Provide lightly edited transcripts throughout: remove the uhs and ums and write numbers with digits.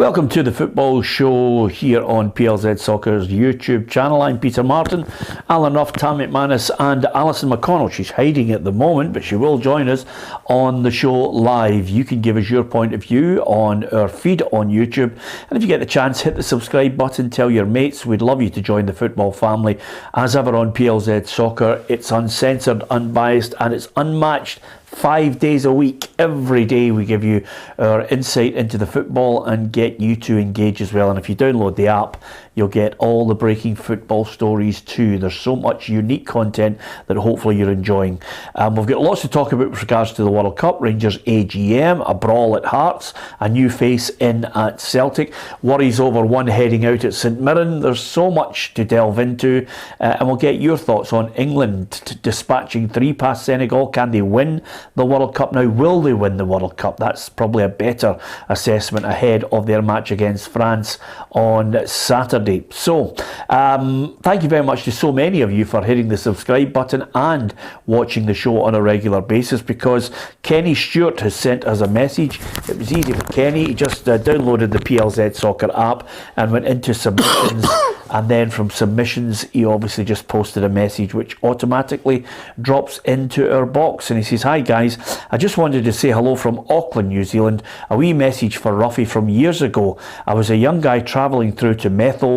Welcome to the football show here on PLZ Soccer's YouTube channel. I'm Peter Martin, Alan Ruff, Tam McManus and Alison McConnell. She's hiding at the moment, but she will join us on the show live. You can give us your point of view on our feed on YouTube. And if you get the chance, hit the subscribe button, tell your mates. We'd love you to join the football family. As ever on PLZ Soccer, it's uncensored, unbiased and it's unmatched. 5 days a week, every day we give you our insight into the football and get you to engage as well. And if you download the app, you'll get all the breaking football stories too. There's so much unique content that hopefully you're enjoying. We've got lots to talk about with regards to the World Cup. Rangers AGM, a brawl at Hearts, a new face in at Celtic, worries over one heading out at St Mirren. There's so much to delve into, and we'll get your thoughts on England dispatching 3 past Senegal. Can they win the World Cup now? Will they win the World Cup? That's probably a better assessment ahead of their match against France on Saturday. So, thank you very much to so many of you for hitting the subscribe button and watching the show on a regular basis, because Kenny Stewart has sent us a message. It was easy for Kenny. He just downloaded the PLZ Soccer app and went into submissions. And then from submissions, he obviously just posted a message which automatically drops into our box. And he says, "Hi guys, I just wanted to say hello from Auckland, New Zealand. A wee message for Ruffy from years ago. I was a young guy travelling through to Methil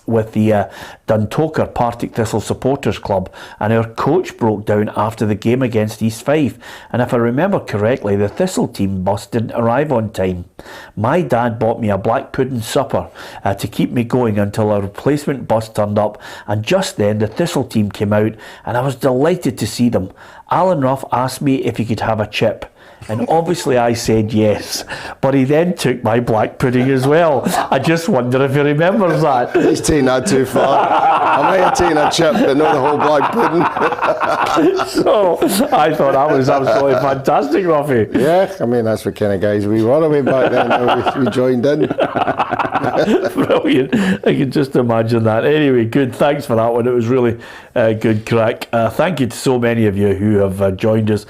with the Duntoker Partick Thistle Supporters Club, and our coach broke down after the game against East Fife, and if I remember correctly, the Thistle team bus didn't arrive on time. My dad bought me a black pudding supper to keep me going until a replacement bus turned up, and just then the Thistle team came out and I was delighted to see them. Alan Ruff asked me if he could have a chip, and obviously I said yes, but he then took my black pudding as well. I just wonder if he remembers that." He's taking that too far. I might have taken a chip, but not the whole black pudding. So I thought that was absolutely fantastic, Ruffy. Yeah, I mean, that's what kind of guys we were way back then. We joined in. Brilliant. I can just imagine that. Anyway, good. Thanks for that one. It was really good crack. Thank you to so many of you who have joined us.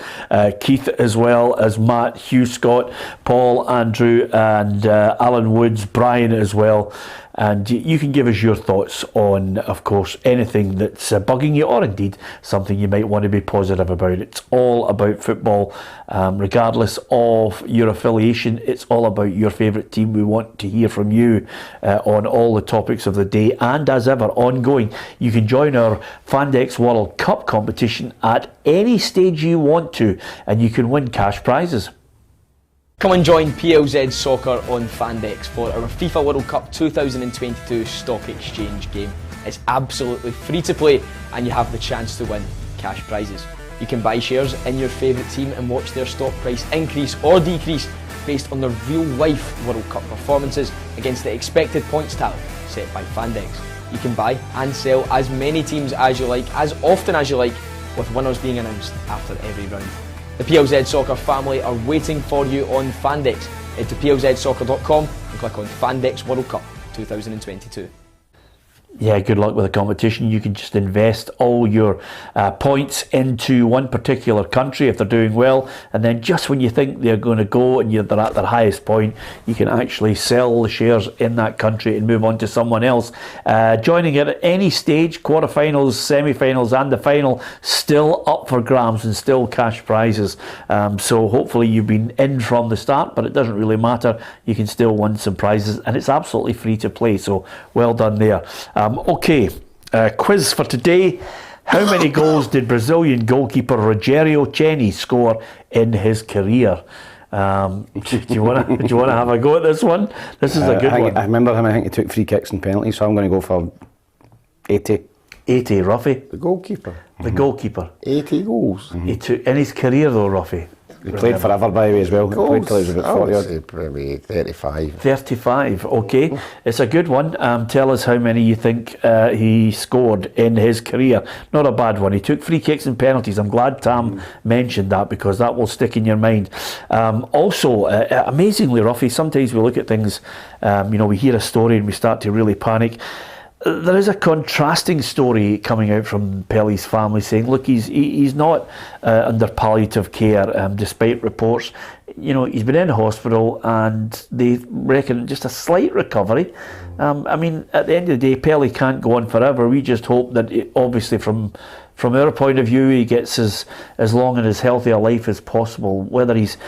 Keith as well as Matt, Hugh Scott, Paul, Andrew and Alan Woods, Brian as well. And you can give us your thoughts on, of course, anything that's bugging you, or indeed something you might want to be positive about. It's all about football, regardless of your affiliation. It's all about your favourite team. We want to hear from you on all the topics of the day, and as ever, ongoing. You can join our Fandex World Cup competition at any stage you want to, and you can win cash prizes. Come and join PLZ Soccer on Fandex for our FIFA World Cup 2022 Stock Exchange game. It's absolutely free to play and you have the chance to win cash prizes. You can buy shares in your favourite team and watch their stock price increase or decrease based on their real-life World Cup performances against the expected points tally set by Fandex. You can buy and sell as many teams as you like, as often as you like, with winners being announced after every round. The PLZ Soccer family are waiting for you on Fandex. Head to plzsoccer.com and click on Fandex World Cup 2022. Yeah, good luck with the competition. You can just invest all your points into one particular country if they're doing well, and then just when you think they're going to go and they're at their highest point, you can actually sell the shares in that country and move on to someone else. Joining at any stage, quarterfinals, semi-finals and the final, still up for grabs and still cash prizes. So hopefully you've been in from the start, but it doesn't really matter. You can still win some prizes and it's absolutely free to play, so well done there. Okay, quiz for today. How many goals did Brazilian goalkeeper Rogério Ceni score in his career? Do you want to have a go at this one? This is a good one. I remember him. I think he took free kicks and penalties, so I'm going to go for 80. 80, Ruffy. The goalkeeper. The goalkeeper. 80 goals. He took in his career though, Ruffy. He played forever, by the way, as well. He played till he was about 40 odd. I would say probably 35. 35, okay. It's a good one. Tell us how many you think he scored in his career. Not a bad one. He took free kicks and penalties. I'm glad Tam mentioned that, because that will stick in your mind. Also, amazingly, Ruffy, sometimes we look at things, we hear a story and we start to really panic. there is a contrasting story coming out from Pelly's family saying, look, he's not under palliative care, despite reports. You know, he's been in hospital and they reckon just a slight recovery. I mean, at the end of the day, Pelly can't go on forever. We just hope that, obviously, from our point of view, he gets as long and as healthy a life as possible. Whether he's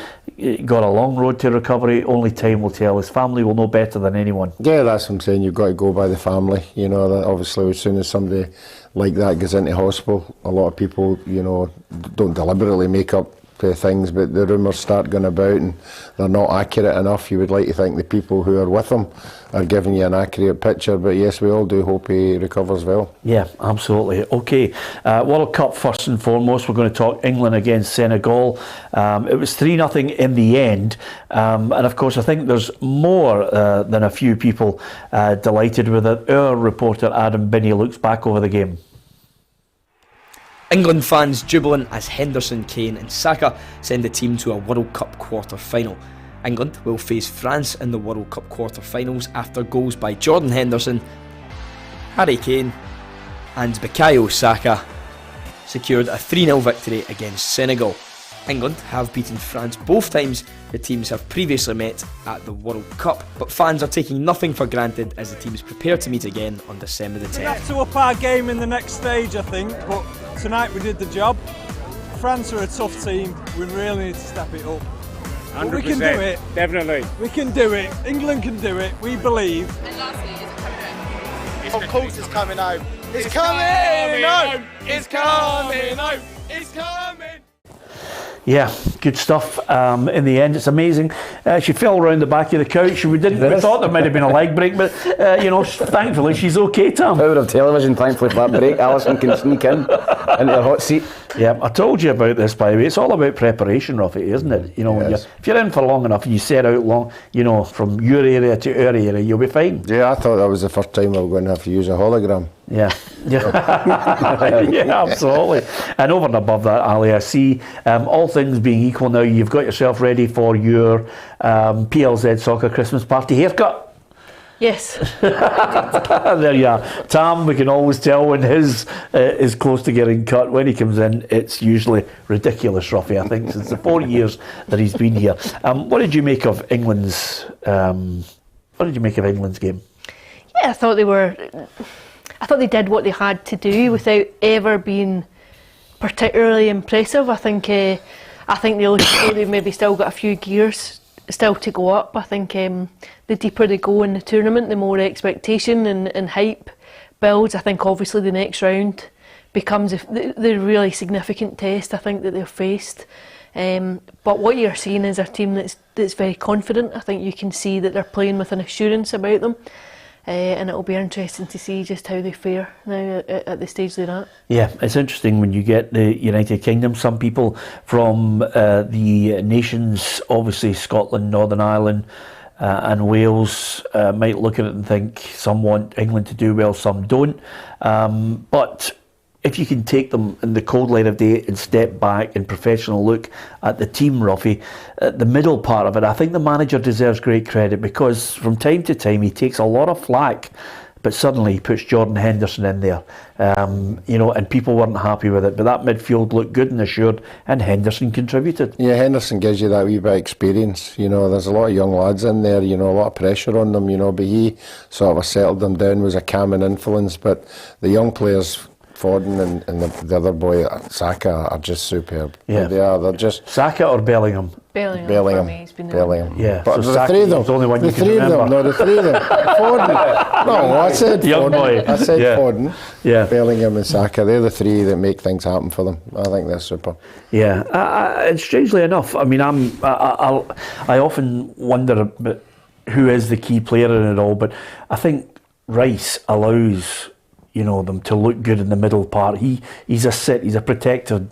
got a long road to recovery, only time will tell. His family will know better than anyone. Yeah, that's what I'm saying. You've got to go by the family. You know, that obviously as soon as somebody like that goes into hospital, a lot of people, you know, don't deliberately make up things, but the rumours start going about and they're not accurate enough. You would like to think the people who are with him are giving you an accurate picture, but yes, we all do hope he recovers well. Yeah, absolutely. Okay, World Cup first and foremost. We're going to talk England against Senegal. It was 3-0 in the end, and of course I think there's more than a few people delighted with it. Our reporter Adam Binney looks back over the game. England fans jubilant as Henderson, Kane and Saka send the team to a World Cup quarter-final. England will face France in the World Cup quarter-finals after goals by Jordan Henderson, Harry Kane and Bukayo Saka secured a 3-0 victory against Senegal. England have beaten France both times the teams have previously met at the World Cup, but fans are taking nothing for granted as the teams prepare to meet again on December the 10th. We have to up our game in the next stage, I think, but tonight we did the job. France are a tough team, we really need to step it up. But we can do it. Definitely. We can do it. England can do it, we believe. And lastly, is it coming home? Of course it's coming home. It's coming home. It's coming home. It's coming. Yeah, good stuff. In the end, it's amazing. She fell around the back of the couch. We thought there might have been a leg break, but you know, thankfully she's okay, Tom. Power of television, thankfully for that break. Alison can sneak in into her hot seat. Yeah, I told you about this, by the way. It's all about preparation, Ruffy, isn't it? You know, Yes. if you're in for long enough and you set out long, you know, from your area to our area, you'll be fine. Yeah, I thought that was the first time we were going to have to use a hologram. Yeah, yeah, yeah, absolutely. And over and above that, Ali, I see, all things being equal now, you've got yourself ready for your PLZ Soccer Christmas party haircut. Yes. There you are. Tam, we can always tell when his is close to getting cut. When he comes in, it's usually ridiculous, Ruffy, I think, since the 4 years that he's been here. What did you make of England's game? Yeah, I thought they did what they had to do without ever being particularly impressive. I think they look as though they've maybe still got a few gears still to go up. I think the deeper they go in the tournament, the more expectation and hype builds. I think obviously the next round becomes the really significant test I think that they've faced. But what you're seeing is a team that's very confident. I think you can see that they're playing with an assurance about them. And it'll be interesting to see just how they fare now at the stage they're at. Yeah, it's interesting when you get the United Kingdom. Some people from the nations, obviously Scotland, Northern Ireland and Wales, might look at it and think some want England to do well, some don't. But if you can take them in the cold light of day and step back and professional look at the team, Ruffy, the middle part of it, I think the manager deserves great credit because from time to time he takes a lot of flack, but suddenly he puts Jordan Henderson in there, you know, and people weren't happy with it. But that midfield looked good and assured, and Henderson contributed. Yeah, Henderson gives you that wee bit of experience. You know, there's a lot of young lads in there, you know, a lot of pressure on them, you know, but he sort of settled them down, was a calming influence. But the young players, Foden and the other boy, Saka, are just superb. Yeah. They are. They're just... Saka or Bellingham? Bellingham. For me, he's been Bellingham. Yeah, But so the Saka three of them. was the only one The you can three of them. remember. No, the three of them. Foden. No, I said Young Foden. boy. I said Yeah. Foden. Yeah. Bellingham and Saka. They're the three that make things happen for them. I think they're super. Yeah, and strangely enough, I mean, I often wonder about who is the key player in it all, but I think Rice allows, you know, them to look good in the middle part. He's a protected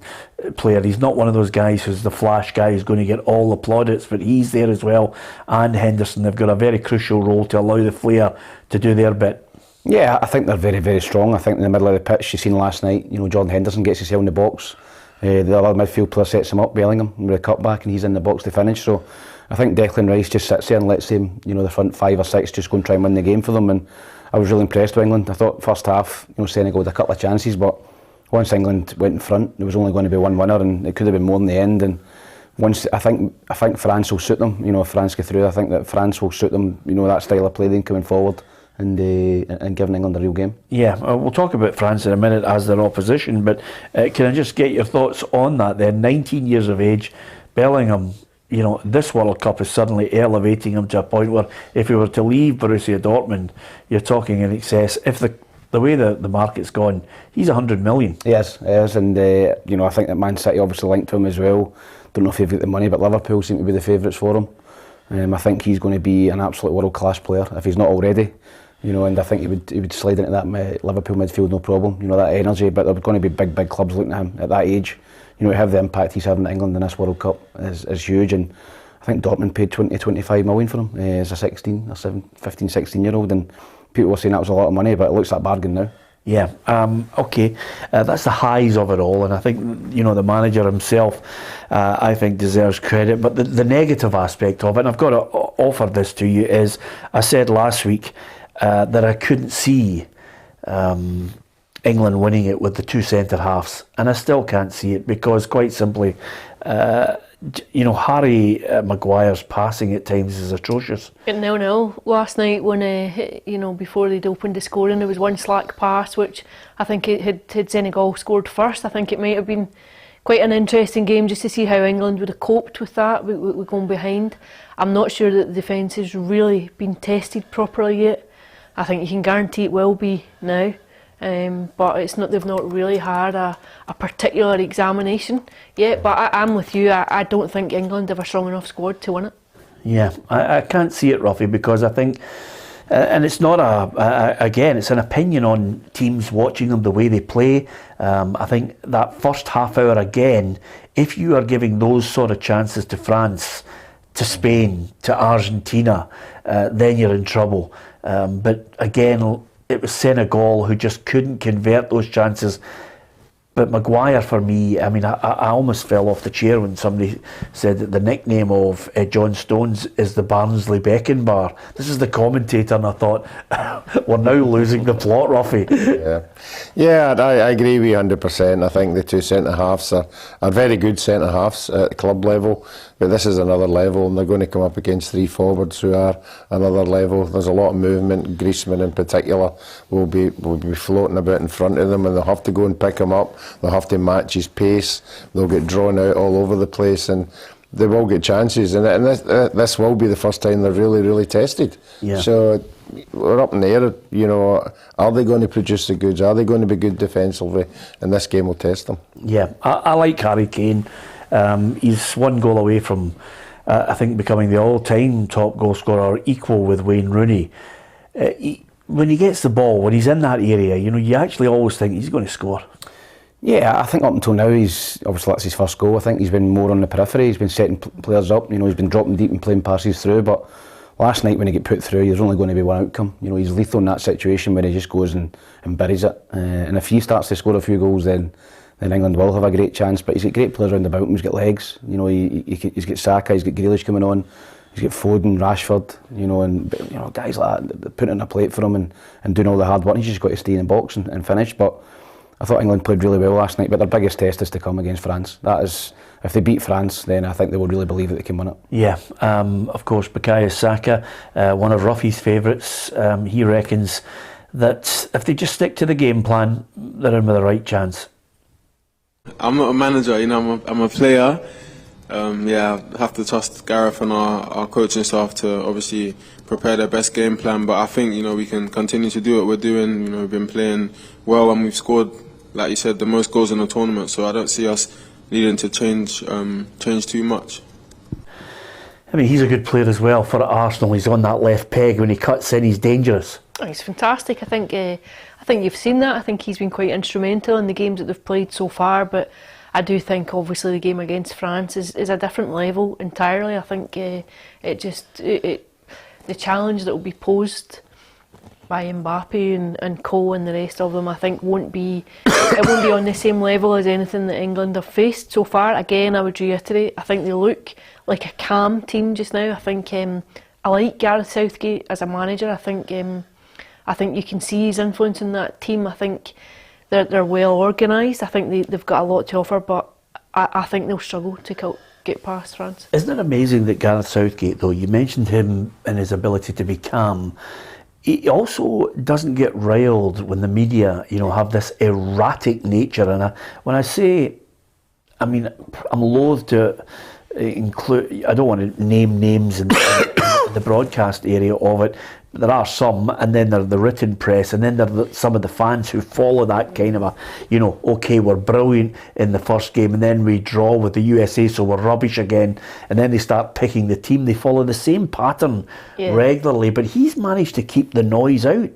player. He's not one of those guys who's the flash guy who's going to get all the plaudits, but he's there as well. And Henderson, they've got a very crucial role to allow the flair to do their bit. Yeah, I think they're very, very strong. I think in the middle of the pitch, you've seen last night, you know, Jordan Henderson gets himself in the box. The other midfield player sets him up, Bellingham, with a cutback, and he's in the box to finish. So I think Declan Rice just sits there and lets him, you know, the front 5 or 6 just go and try and win the game for them. And I was really impressed with England. I thought first half, Senegal had a couple of chances, but once England went in front, there was only going to be one winner, and it could have been more in the end. And once I think France will suit them. If France get through, I think that France will suit them. That style of play, then coming forward and giving England a real game. Yeah, we'll talk about France in a minute as their opposition, but can I just get your thoughts on that? They're 19 years of age, Bellingham. This World Cup is suddenly elevating him to a point where if he were to leave Borussia Dortmund, you're talking in excess. If the way the market's gone, he's 100 million. He is, and I think that Man City obviously linked to him as well. Don't know if they've got the money, but Liverpool seem to be the favourites for him. I think he's going to be an absolute world-class player if he's not already. And I think he would slide into that Liverpool midfield no problem. That energy, but there are going to be big clubs looking at him at that age. To have the impact he's having at England in this World Cup is huge. And I think Dortmund paid 20-25 million for him as a 16 or 15, 16-year-old, and people were saying that was a lot of money, but it looks like a bargain now. Yeah, okay, that's the highs of it all, and I think the manager himself I think deserves credit, but the negative aspect of it, and I've got to offer this to you, is I said last week that I couldn't see England winning it with the two centre halves, and I still can't see it because quite simply Harry Maguire's passing at times is atrocious. 0-0 last night when before they'd opened the scoring, there was one slack pass which I think had Senegal scored first. I think it might have been quite an interesting game just to see how England would have coped with that, with going behind. I'm not sure that the defence has really been tested properly yet. I think you can guarantee it will be now. But they've not really had a particular examination yet. But I'm with you. I don't think England have a strong enough squad to win it. Yeah, I can't see it, Ruffy, because I think, and it's not again, it's an opinion on teams watching them the way they play. I think that first half hour again, if you are giving those sort of chances to France, to Spain, to Argentina, then you're in trouble. But again, it was Senegal who just couldn't convert those chances. But Maguire, for me, I mean, I almost fell off the chair when somebody said that the nickname of John Stones is the Barnsley Beckenbauer. This is the commentator, and I thought, we're now losing the plot, Ruffy. Yeah, I agree with you 100%. I think the two centre-halves are very good centre-halves at club level, but this is another level, and they're going to come up against three forwards who are another level. There's a lot of movement. Griezmann in particular will be floating about in front of them, and they'll have to go and pick him up. They'll have to match his pace. They'll get drawn out all over the place, and they will get chances. And this will be the first time they're really tested. Yeah. So we're up in the air. Are they going to produce the goods? Are they going to be good defensively? And this game will test them. Yeah, I like Harry Kane. He's one goal away from, I think, becoming the all-time top goal scorer, equal with Wayne Rooney. When he gets the ball, when he's in that area, you actually always think he's going to score. Yeah, I think up until now, obviously that's his first goal. I think he's been more on the periphery. He's been setting players up. He's been dropping deep and playing passes through. But last night when he got put through, there's only going to be one outcome. He's lethal in that situation where he just goes and buries it. And if he starts to score a few goals, then England will have a great chance. But he's got great players around about him. He's got legs. He's got Saka. He's got Grealish coming on. He's got Foden, Rashford. And guys like that putting in a plate for him and doing all the hard work. He's just got to stay in the box and finish. But I thought England played really well last night, but their biggest test is to come against France. That is, if they beat France, then I think they will really believe that they can win it. Yeah, of course, Bukayo Saka, one of Ruffy's favourites, he reckons that if they just stick to the game plan, they're in with the right chance. I'm not a manager, I'm a player. I have to trust Gareth and our coaching staff to obviously prepare their best game plan, but I think we can continue to do what we're doing. We've been playing well and we've scored, like you said, the most goals in the tournament, so I don't see us needing to change too much. I mean, he's a good player as well for Arsenal. He's on that left peg. When he cuts in, he's dangerous. Oh, he's fantastic. I think you've seen that. I think he's been quite instrumental in the games that they've played so far, but I do think obviously the game against France is a different level entirely. I think the challenge that will be posed by Mbappe and Cole and the rest of them, I think won't be on the same level as anything that England have faced so far. Again, I would reiterate, I think they look like a calm team just now. I think I like Gareth Southgate as a manager. I think I think you can see his influence in that team. I think they're well organised. I think they've got a lot to offer, but I think they'll struggle to get past France. Isn't it amazing that Gareth Southgate, though, you mentioned him and his ability to be calm, he also doesn't get riled when the media, have this erratic nature. And when I say, I'm loath to include, I don't want to name names in the broadcast area of it. There are some, and then there are the written press, and then there are some of the fans who follow that kind of okay, we're brilliant in the first game, and then we draw with the USA, so we're rubbish again, and then they start picking the team. They follow the same pattern regularly, but he's managed to keep the noise out.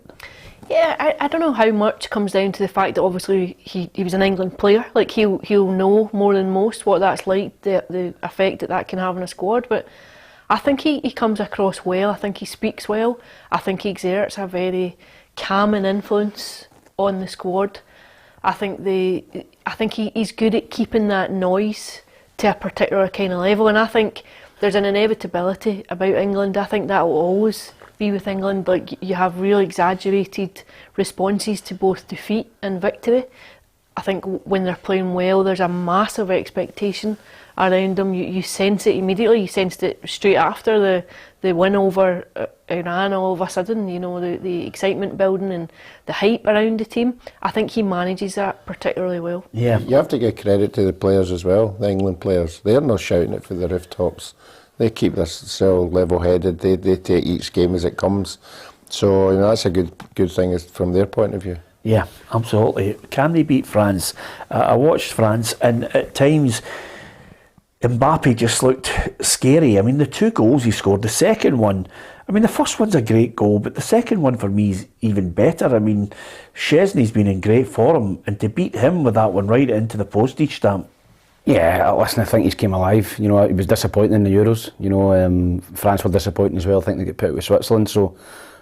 Yeah, I don't know how much comes down to the fact that obviously he was an England player. Like he'll know more than most what that's like, the effect that can have on a squad, but I think he comes across well. I think he speaks well. I think he exerts a very calming influence on the squad. I think he's good at keeping that noise to a particular kind of level, and I think there's an inevitability about England. I think that will always be with England. Like, you have real exaggerated responses to both defeat and victory. I think when they're playing well, there's a massive expectation around them. You sense it immediately. You sensed it straight after the win over Iran. All of a sudden, the excitement building and the hype around the team. I think he manages that particularly well. Yeah, you have to give credit to the players as well. The England players, they're not shouting it for the rooftops. They keep themselves level-headed. They take each game as it comes. So that's a good thing from their point of view. Yeah, absolutely. Can they beat France? I watched France, and at times Mbappe just looked scary. I mean, the 2 goals he scored, the second one, the first one's a great goal, but the second one for me is even better. I mean, Szczesny's been in great form, and to beat him with that one right into the postage stamp. Yeah, listen, I think he's came alive. He was disappointing in the Euros. France were disappointing as well. I think they get put out with Switzerland, so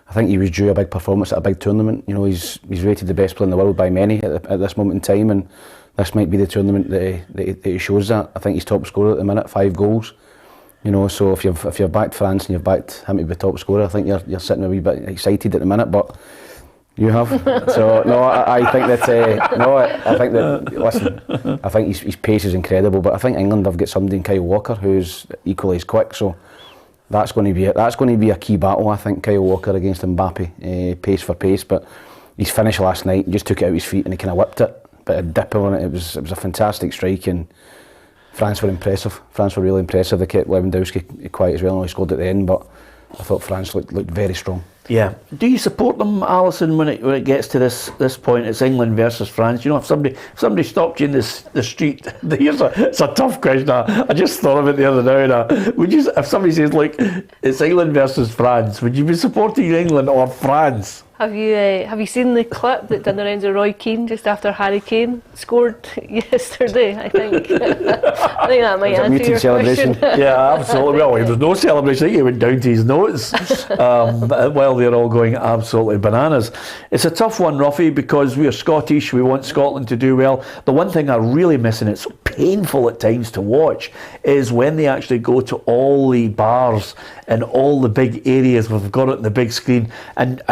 I think he was due a big performance at a big tournament. He's rated the best player in the world by many at this moment in time, and this might be the tournament that he shows that. I think he's top scorer at the minute, 5 goals. So if you've backed France and you've backed him to be top scorer, I think you're sitting a wee bit excited at the minute, but you have. So no, I think that listen, I think his pace is incredible, but I think England have got somebody in Kyle Walker who's equally as quick. So that's going to be a key battle. I think Kyle Walker against Mbappe, pace for pace. But his finish last night, he just took it out his feet and he kind of whipped it. Bit of dip on it. It was a fantastic strike, and France were impressive. France were really impressive. They kept Lewandowski quiet as well. He scored at the end, but I thought France looked very strong. Yeah. Do you support them, Alison, when it gets to this point? It's England versus France. If somebody stopped you in the street, it's a tough question. I just thought of it the other day. If somebody says, look, it's England versus France, would you be supporting England or France? Have you seen the clip that done the rounds of Roy Keane just after Harry Kane scored yesterday? I think that might answer your question. Yeah, absolutely. Well, there was no celebration. I think he went down to his notes while they're all going absolutely bananas. It's a tough one, Ruffy, because we're Scottish. We want Scotland to do well. The one thing I really miss, and it's painful at times to watch, is when they actually go to all the bars and all the big areas. We've got it on the big screen, and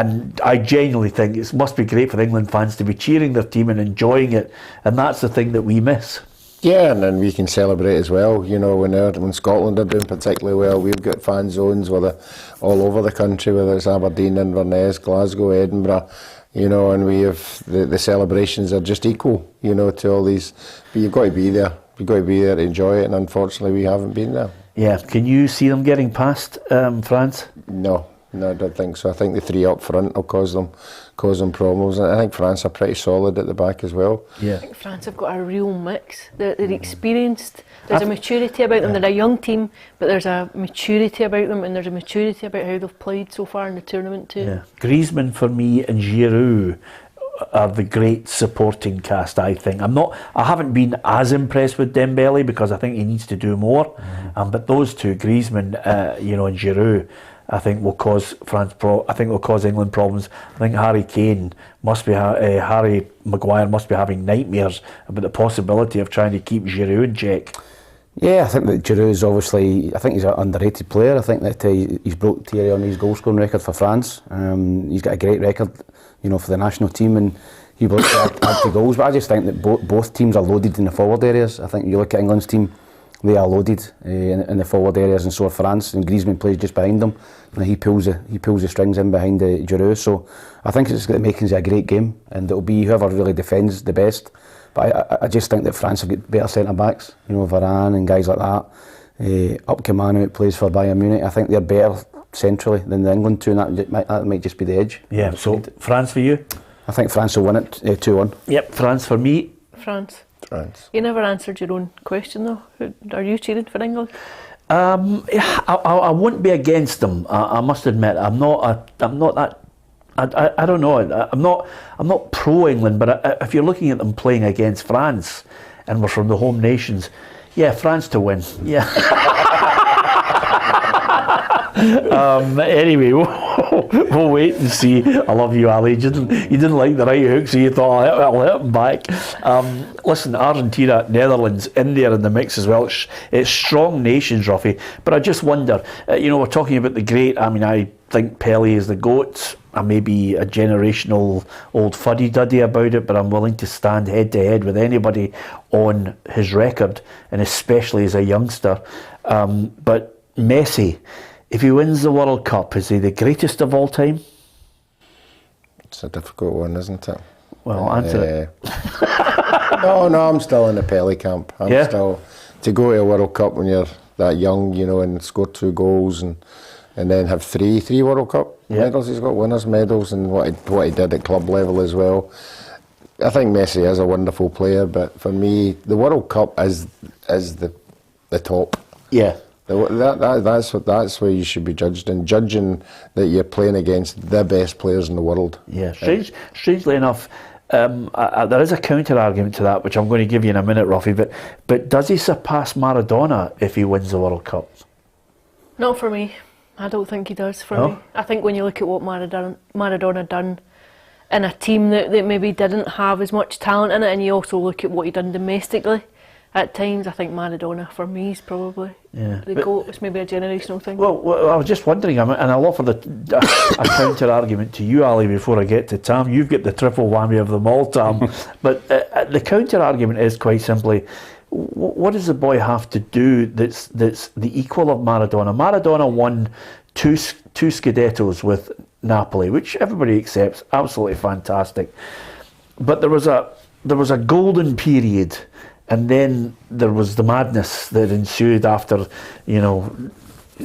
I genuinely think it must be great for England fans to be cheering their team and enjoying it, and that's the thing that we miss. Yeah, and then we can celebrate as well. When Scotland are doing particularly well, we've got fan zones all over the country, whether it's Aberdeen, Inverness, Glasgow, Edinburgh. And we have the celebrations are just equal, to all these. But you've got to be there. You've got to be there to enjoy it, and unfortunately, we haven't been there. Yeah, can you see them getting past France? No, I don't think so. I think the 3 up front will cause them problems. And I think France are pretty solid at the back as well. Yeah, I think France have got a real mix. They're experienced. There's a maturity about them. They're a young team, but there's a maturity about them, and there's a maturity about how they've played so far in the tournament too. Yeah, Griezmann for me and Giroud are the great supporting cast, I think. I haven't been as impressed with Dembele because I think he needs to do more. But those two, Griezmann, and Giroud, I think will cause will cause England problems. I think Harry Maguire must be having nightmares about the possibility of trying to keep Giroud in check. Yeah, I think that Giroud's obviously, I think he's an underrated player. I think that he's broke Thierry Henry's goal scoring record for France. He's got a great record, you know, for the national team, and he will add to goals. But I just think that both teams are loaded in the forward areas. I think you look at England's team, they are loaded in the forward areas, and so are France. And Griezmann plays just behind them, and he pulls the strings in behind Giroud. So I think it's got the makings of a great game, and it'll be whoever really defends the best. But I just think that France have got better centre backs, you know, Varane and guys like that. Upamecano, who plays for Bayern Munich, I think they're better centrally than the England two, and that might just be the edge. Yeah. So France for you? I think France will win it 2-1. Yep. France for me. France. France. You never answered your own question though. Are you cheering for England? I wouldn't be against them. I must admit, I'm not that. I don't know. I'm not pro England, but if you're looking at them playing against France, and we're from the home nations, yeah, France to win. Yeah. Anyway, we'll wait and see. I love you, Ali. You didn't like the right hook, so you thought I'll hit him back. Listen, Argentina, Netherlands in there in the mix as well. It's strong nations, Ruffy. But I just wonder, we're talking about the great. I mean, I think Pelé is the GOAT. I may be a generational old fuddy-duddy about it, but I'm willing to stand head-to-head with anybody on his record, and especially as a youngster. But Messi, if he wins the World Cup, is he the greatest of all time? It's a difficult one, isn't it? Well, answer it. No, I'm still in the Pelé camp. I'm still, to go to a World Cup when you're that young, and score 2 goals and then have three World Cup medals. He's got winners' medals, and what he did at club level as well. I think Messi is a wonderful player, but for me, the World Cup is the top. Yeah. That's where you should be judged, and judging that you're playing against the best players in the world. Yeah, strangely enough, there is a counter argument to that, which I'm going to give you in a minute, Ruffy. But does he surpass Maradona if he wins the World Cup? Not for me. I don't think he does for me. I think when you look at what Maradona done in a team that maybe didn't have as much talent in it, and you also look at what he done domestically, at times I think Maradona for me is probably the GOAT. It's maybe a generational thing. Well, I was just wondering, and I'll offer a counter argument to you, Ali, before I get to Tam. You've got the triple whammy of them all, Tam. But the counter argument is quite simply, what does the boy have to do that's the equal of Maradona? Maradona won two Scudettos with Napoli, which everybody accepts, absolutely fantastic. But there was a golden period, and then there was the madness that ensued after,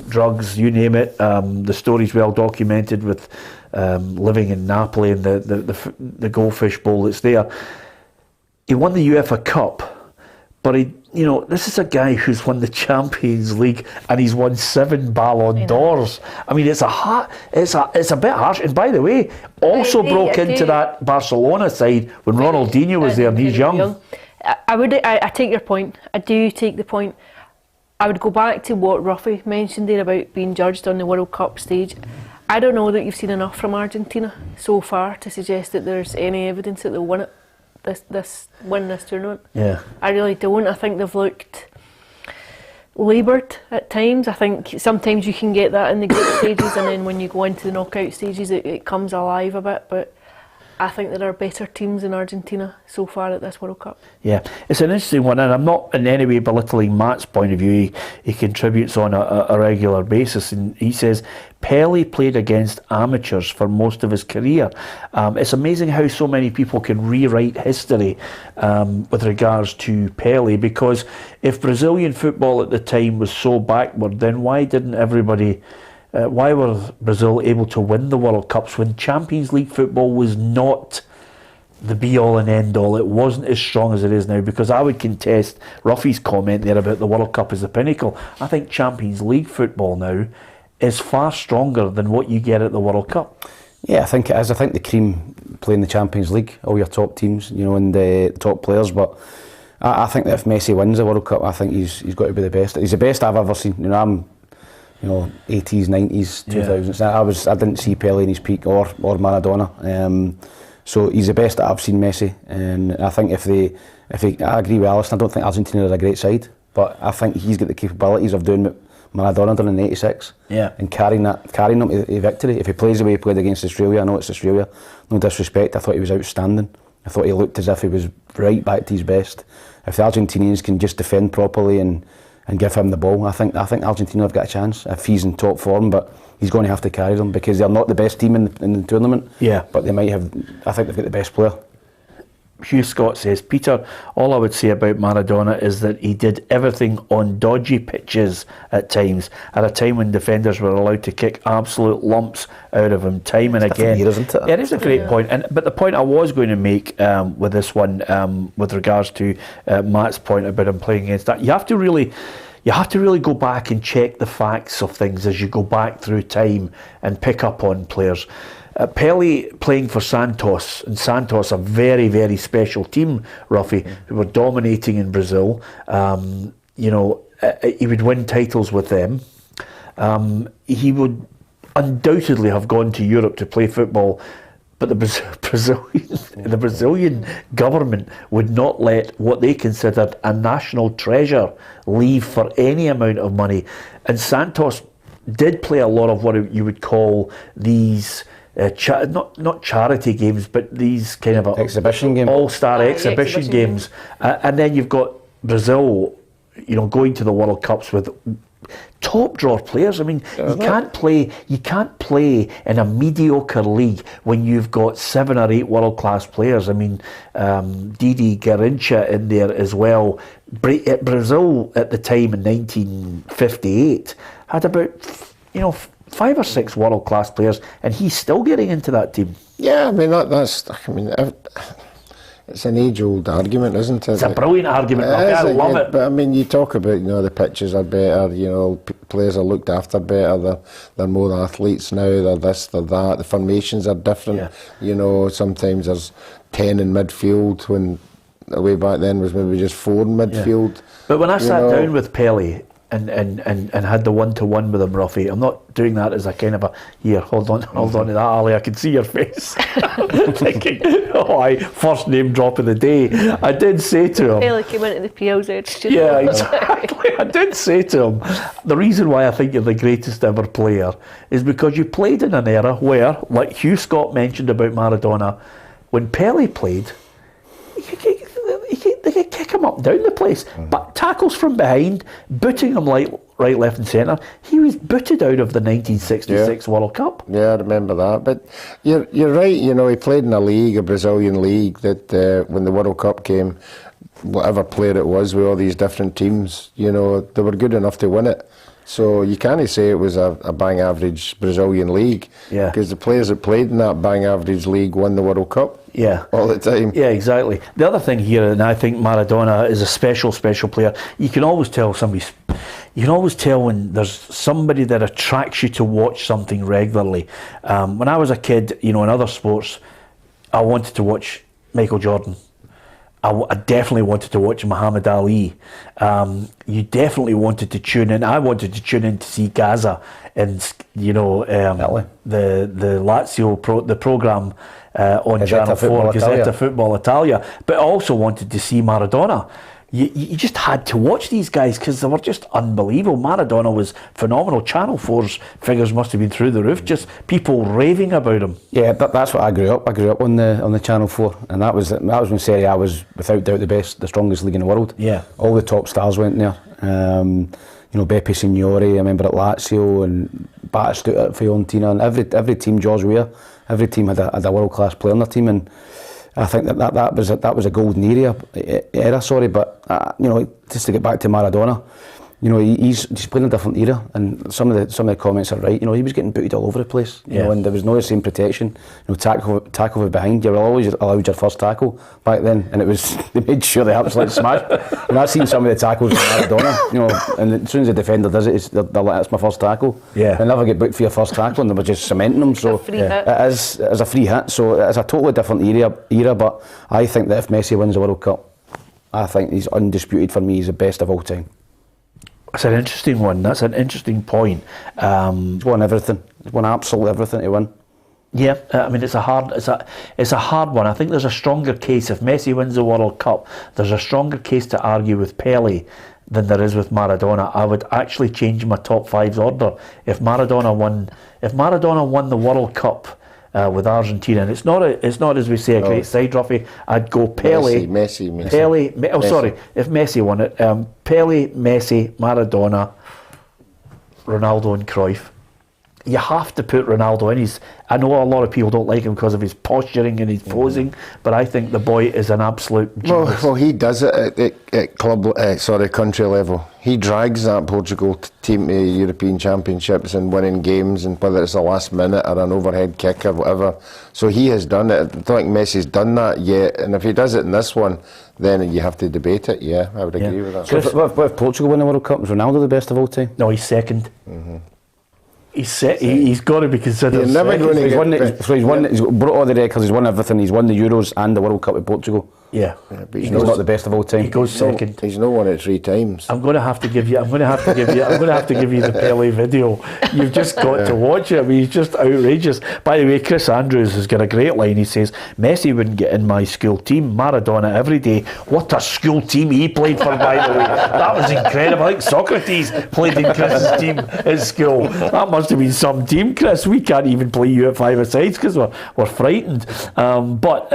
drugs, you name it. The story's well documented with living in Napoli and the goldfish bowl that's there. He won the UEFA Cup. But this is a guy who's won the Champions League and he's won 7 Ballon d'Ors. I mean, it's a bit harsh. And by the way, also broke into that Barcelona side when Ronaldinho was there and he's young. I take your point. I do take the point. I would go back to what Ruffy mentioned there about being judged on the World Cup stage. I don't know that you've seen enough from Argentina so far to suggest that there's any evidence that they'll win it. Win this tournament. Yeah, I really don't. I think they've looked laboured at times. I think sometimes you can get that in the group stages, and then when you go into the knockout stages, it comes alive a bit. But I think there are better teams in Argentina so far at this World Cup. Yeah, it's an interesting one, and I'm not in any way belittling Matt's point of view. He contributes on a regular basis, and he says Pelé played against amateurs for most of his career. It's amazing how so many people can rewrite history with regards to Pelé, because if Brazilian football at the time was so backward, then why didn't everybody... why were Brazil able to win the World Cups when Champions League football was not the be-all and end-all? It wasn't as strong as it is now, because I would contest Ruffy's comment there about the World Cup as the pinnacle. I think Champions League football now is far stronger than what you get at the World Cup. Yeah, I think it is. I think the cream play in the Champions League, all your top teams, and the top players, but I think that if Messi wins the World Cup, I think he's got to be the best. He's the best I've ever seen. I'm 80s, 90s, 2000s. I didn't see Pelé in his peak or Maradona. So he's the best that I've seen, Messi. And I think I agree with Alison. I don't think Argentina are a great side, but I think he's got the capabilities of doing what Maradona done in '86. Yeah. And carrying them to victory. If he plays the way he played against Australia, I know it's Australia, no disrespect, I thought he was outstanding. I thought he looked as if he was right back to his best. If the Argentinians can just defend properly and give him the ball, I think Argentina have got a chance if he's in top form, but he's going to have to carry them because they're not the best team in the tournament. Yeah. But they might have, I think they've got the best player. Hugh Scott says, Peter, all I would say about Maradona is that he did everything on dodgy pitches at times, at a time when defenders were allowed to kick absolute lumps out of him time and again. Year, isn't it? Yeah, it is a great point. But the point I was going to make with this one, with regards to Matt's point about him playing against that, you have to really go back and check the facts of things as you go back through time and pick up on players. Pelé playing for Santos, and Santos, a very, very special team, Ruffy, who were dominating in Brazil. He would win titles with them. He would undoubtedly have gone to Europe to play football, but the Brazilian government would not let what they considered a national treasure leave for any amount of money. And Santos did play a lot of what you would call these not charity games, but these kind of exhibition games, all-star exhibition games. And then you've got Brazil, going to the World Cups with top draw players. I mean, you can't play in a mediocre league when you've got 7 or 8 world-class players. I mean, Didi Garrincha in there as well. Brazil at the time in 1958 had about 5 or 6 world-class players, and he's still getting into that team. Yeah, I mean it's an age-old argument, isn't it? It's a brilliant argument. I love it. But I mean, you talk about the pitches are better. Players are looked after better. They're more athletes now. They're this, they're that. The formations are different. Yeah. Sometimes there's 10 in midfield when way back then was maybe just 4 in midfield. Yeah. But when I sat down with Pelé and had the one-to-one with him, Ruffy, I'm not doing that as a kind of hold on to that, Ali, I can see your face. Thinking, first name drop of the day. I did say to him, Pelé came into the PLZ studio. Yeah, exactly. I did say to him, the reason why I think you're the greatest ever player is because you played in an era where, like Hugh Scott mentioned about Maradona, when Pelé played, they could kick him up and down the place, but tackles from behind, booting him like right, left and centre. He was booted out of the 1966 World Cup. Yeah, I remember that. But you're right, he played in a Brazilian league, that when the World Cup came, whatever player it was with all these different teams, they were good enough to win it. So you can't say it was a bang average Brazilian league, because the players that played in that bang average league won the World Cup. Yeah, all the time. Yeah, exactly. The other thing here, and I think Maradona is a special player. You can always tell when there's somebody that attracts you to watch something regularly. When I was a kid, in other sports, I wanted to watch Michael Jordan. I definitely wanted to watch Muhammad Ali. You definitely wanted to tune in. I wanted to tune in to see Gaza and the Lazio the programme on Channel 4, Gazzetta Football Italia. But I also wanted to see Maradona. You just had to watch these guys because they were just unbelievable. Maradona was phenomenal. Channel 4's figures must have been through the roof. Just people raving about him. Yeah, that's what I grew up. I grew up on the Channel 4, and that was when Serie A was without doubt the strongest league in the world. Yeah, all the top stars went there. Beppe Signori, I remember at Lazio, and Batistuta at Fiorentina, and every team, George Weah, every team had a world class player in their team, and I think that was a golden era. But just to get back to Maradona, he's playing a different era, and some of the comments are right. He was getting booted all over the place. And there was no the same protection. Tackle from behind. You were always allowed your first tackle back then, and they made sure they absolutely smashed. And I've seen some of the tackles from Maradona. And as soon as the defender does it, they're like, "That's my first tackle." Yeah, they never get booked for your first tackle, and they were just cementing them. So it is a free hit. So it's a totally different era. But I think that if Messi wins the World Cup, I think he's undisputed for me. He's the best of all time. That's an interesting one. That's an interesting point. He's won everything. He's won absolutely everything to win. Yeah, I mean it's a hard one. I think there's a stronger case if Messi wins the World Cup. There's a stronger case to argue with Pelé than there is with Maradona. I would actually change my top 5's order. If Maradona won the World Cup with Argentina, and it's not as we say a great side, Ruffy, I'd go Pele, Messi. If Messi won it, Pele, Messi, Maradona, Ronaldo and Cruyff. You have to put Ronaldo in. I know a lot of people don't like him because of his posturing and his posing, but I think the boy is an absolute genius. Well, he does it at country level. He drags that Portugal team to European Championships and winning games, and whether it's a last minute or an overhead kick or whatever. So he has done it. I don't think Messi's done that yet, and if he does it in this one, then you have to debate it. Yeah, I would agree with that. So if Portugal win the World Cup, is Ronaldo the best of all time? No, he's second. He's got to be considered. You're never going to he's brought all the records. He's won everything. He's won the Euros and the World Cup with Portugal. Yeah, but he's not the best of all time. He goes second. He's not won it 3 times. I'm going to have to give you the Pele video. You've just got to watch it. I mean, he's just outrageous. By the way, Chris Andrews has got a great line. He says, Messi wouldn't get in my school team. Maradona every day. What a school team he played for, by the way. That was incredible. I think Socrates played in Chris's team at school. That must have been some team, Chris. We can't even play you at 5-a-sides because we're frightened. But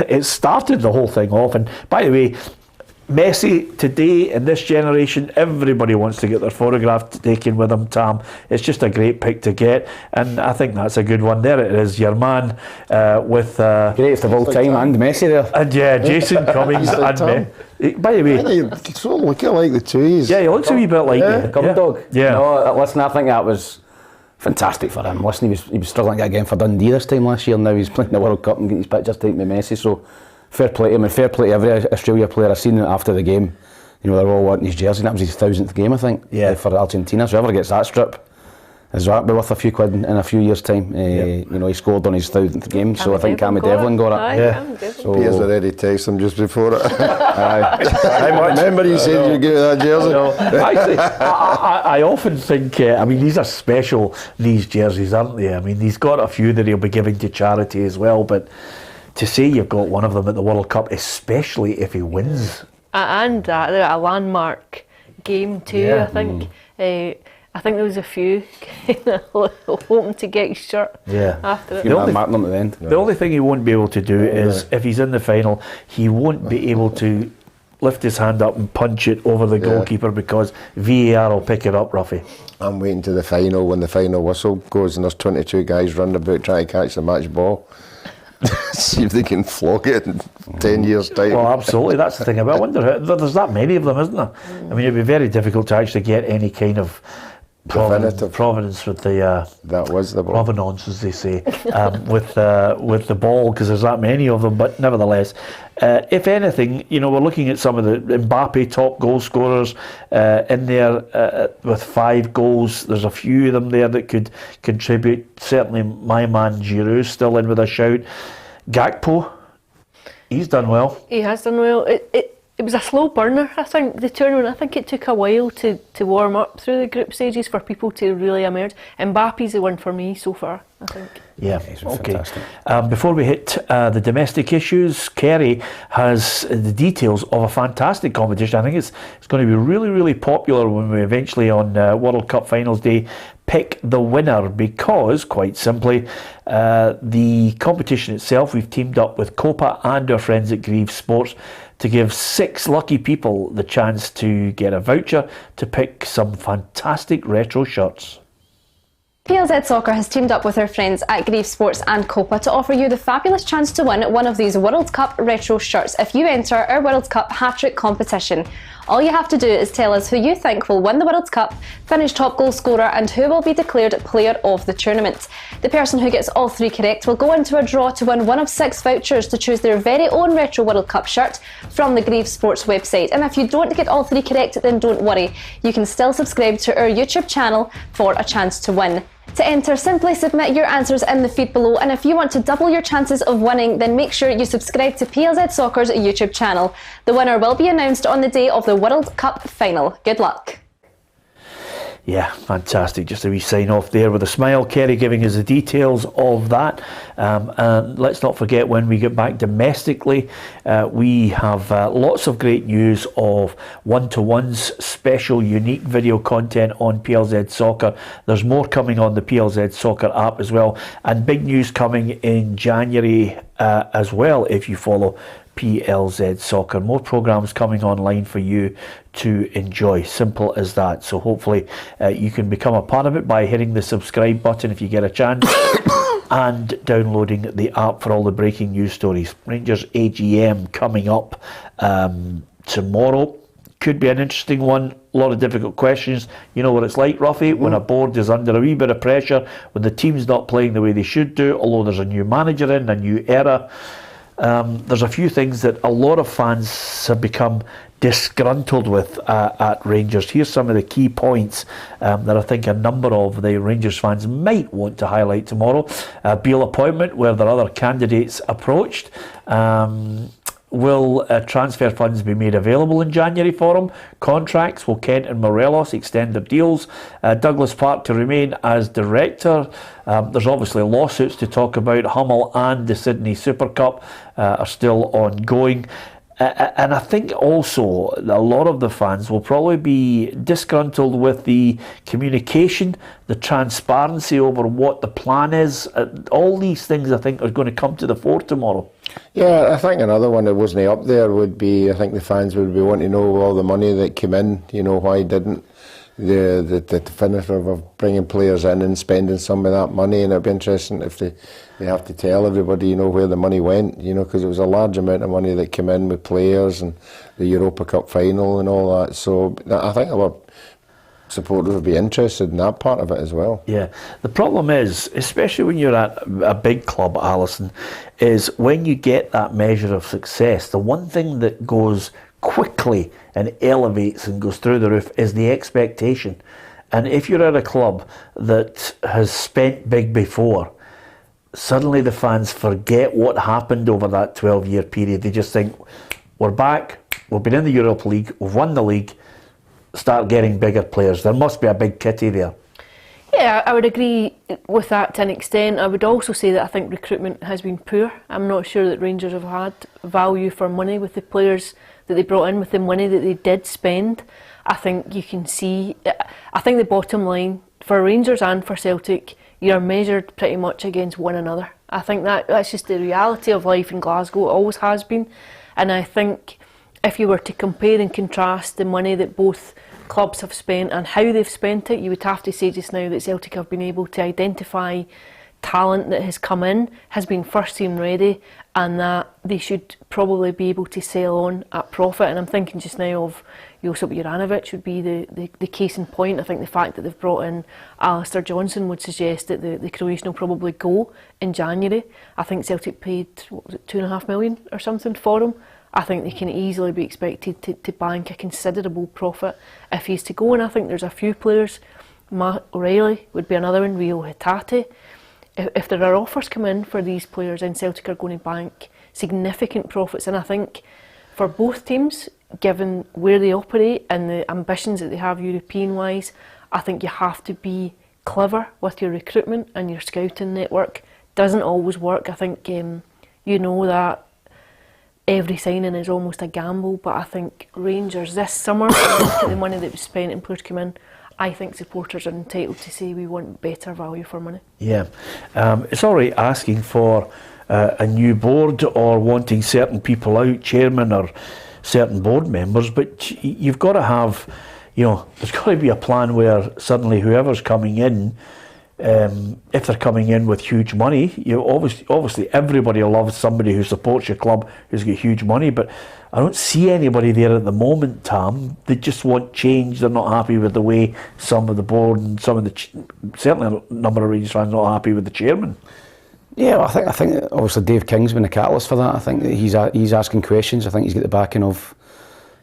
it started the whole thing off. And by the way, Messi today in this generation, everybody wants to get their photograph taken with him, Tam. It's just a great pick to get, and I think that's a good one. There it is, your man with greatest of all time, and Messi there. And yeah, Jason Cummings and Messi. By the way, you sort of look like the two. He looks a wee bit like Dog. Yeah. No, listen, I think that was fantastic for him. Listen, he was struggling again for Dundee this time last year. Now he's playing the World Cup and getting his pictures taken with Messi. So fair play to him, and fair play to every Australia player. I've seen it after the game. You know, they're all wanting his jersey. That was his 1000th game, I think, for Argentina. So whoever gets that strip is that be worth a few quid in a few years' time. You know, he scored on his 1000th game, so I think Cammy Devlin got it. So Piers already texted him just before it. I remember you said you gave that jersey. Actually, I often think, I mean, these are special, these jerseys, aren't they? I mean, he's got a few that he'll be giving to charity as well, but to say you've got one of them at the World Cup, especially if he wins. And a landmark game too, I think. I think there was a few kind of hoping to get his shirt after it. The only thing he won't be able to do is, if he's in the final, he won't be able to lift his hand up and punch it over the goalkeeper because VAR will pick it up, Ruffy. I'm waiting to the final when the final whistle goes and there's 22 guys running about trying to catch the match ball. See if they can flog it in 10 years' time. Well, absolutely, that's the thing about it. I wonder, there's that many of them, isn't there? I mean, it'd be very difficult to actually get any kind of provenance with the that was the ball. provenance, as they say, with the ball, because there's that many of them. But nevertheless, if anything, you know, we're looking at some of the Mbappe top goal scorers in there with 5 goals. There's a few of them there that could contribute. Certainly, my man Giroud's still in with a shout. Gakpo, he's done well. He has done well. It was a slow burner, I think, the tournament. I think it took a while to warm up through the group stages for people to really emerge. Mbappe's the one for me so far, I think. Yeah, okay. Before we hit the domestic issues, Kerry has the details of a fantastic competition. I think it's going to be really, really popular when we eventually on World Cup Finals Day pick the winner, because, quite simply, the competition itself, we've teamed up with Copa and our friends at Grieve Sports to give 6 lucky people the chance to get a voucher to pick some fantastic retro shirts. PLZ Soccer has teamed up with our friends at Grieve Sports and Copa to offer you the fabulous chance to win one of these World Cup retro shirts if you enter our World Cup hat-trick competition. All you have to do is tell us who you think will win the World Cup, finish top goal scorer, and who will be declared player of the tournament. The person who gets all 3 correct will go into a draw to win one of 6 vouchers to choose their very own retro World Cup shirt from the Grieve Sports website. And if you don't get all 3 correct, then don't worry. You can still subscribe to our YouTube channel for a chance to win. To enter, simply submit your answers in the feed below, and if you want to double your chances of winning, then make sure you subscribe to PLZ Soccer's YouTube channel. The winner will be announced on the day of the World Cup final. Good luck. Yeah, fantastic. Just a wee sign off there with a smile. Kerry giving us the details of that. And let's not forget, when we get back domestically, we have lots of great news of one-to-ones, special, unique video content on PLZ Soccer. There's more coming on the PLZ Soccer app as well. And big news coming in January as well, if you follow PLZ Soccer. More programmes coming online for you to enjoy. Simple as that. So hopefully you can become a part of it by hitting the subscribe button if you get a chance and downloading the app for all the breaking news stories. Rangers AGM coming up tomorrow. Could be an interesting one. A lot of difficult questions. You know what it's like, Ruffy, when a board is under a wee bit of pressure, when the team's not playing the way they should do, although there's a new manager in, a new era. There's a few things that a lot of fans have become disgruntled with at Rangers. Here's some of the key points that I think a number of the Rangers fans might want to highlight tomorrow. Beale appointment, where there are other candidates approached. Will transfer funds be made available in January for him? Contracts, will Kent and Morelos extend their deals? Douglas Park to remain as director. There's obviously lawsuits to talk about. Hummel and the Sydney Super Cup are still ongoing. And I think also a lot of the fans will probably be disgruntled with the communication, the transparency over what the plan is. All these things I think are going to come to the fore tomorrow. Yeah, I think another one that wasn't up there would be, I think the fans would be wanting to know all the money that came in, why didn't the definitive of bringing players in and spending some of that money, and it'd be interesting if they have to tell everybody, where the money went, because it was a large amount of money that came in with players and the Europa Cup final and all that. So I think a lot of supporters would be interested in that part of it as well. Yeah, the problem is, especially when you're at a big club, Alison, is when you get that measure of success, the one thing that goes quickly and elevates and goes through the roof is the expectation. And if you're at a club that has spent big before, suddenly the fans forget what happened over that 12-year period. They just think, we're back, we've been in the Europa League, we've won the league, start getting bigger players. There must be a big kitty there. Yeah, I would agree with that to an extent. I would also say that I think recruitment has been poor. I'm not sure that Rangers have had value for money with the players that they brought in, with the money that they did spend. I think you can see, I think the bottom line for Rangers and for Celtic, you're measured pretty much against one another. I think that's just the reality of life in Glasgow. It always has been. And I think if you were to compare and contrast the money that both clubs have spent and how they've spent it, you would have to say just now that Celtic have been able to identify talent that has come in, has been first team ready, and that they should probably be able to sell on at profit. And I'm thinking just now of Josip Juranovic would be the case in point. I think the fact that they've brought in Alistair Johnson would suggest that the Croatian will probably go in January. I think Celtic paid, what was it, $2.5 million or something for him. I think they can easily be expected to bank a considerable profit if he's to go. And I think there's a few players. Matt O'Reilly would be another one, Rio Hatate. If there are offers come in for these players, then Celtic are going to bank significant profits. And I think for both teams, given where they operate and the ambitions that they have European-wise, I think you have to be clever with your recruitment, and your scouting network doesn't always work. I think that every signing is almost a gamble, but I think Rangers this summer, the money that was spent and players come in, I think supporters are entitled to say we want better value for money. Yeah, it's all right asking for a new board or wanting certain people out, chairman or certain board members, but you've got to have, there's got to be a plan where suddenly whoever's coming in, if they're coming in with huge money, obviously everybody loves somebody who supports your club who's got huge money, but I don't see anybody there at the moment, Tam. They just want change. They're not happy with the way some of the board and some of certainly a number of Rangers fans are not happy with the chairman. Yeah, well, I think obviously Dave King's been a catalyst for that. I think that he's asking questions. I think he's got the backing of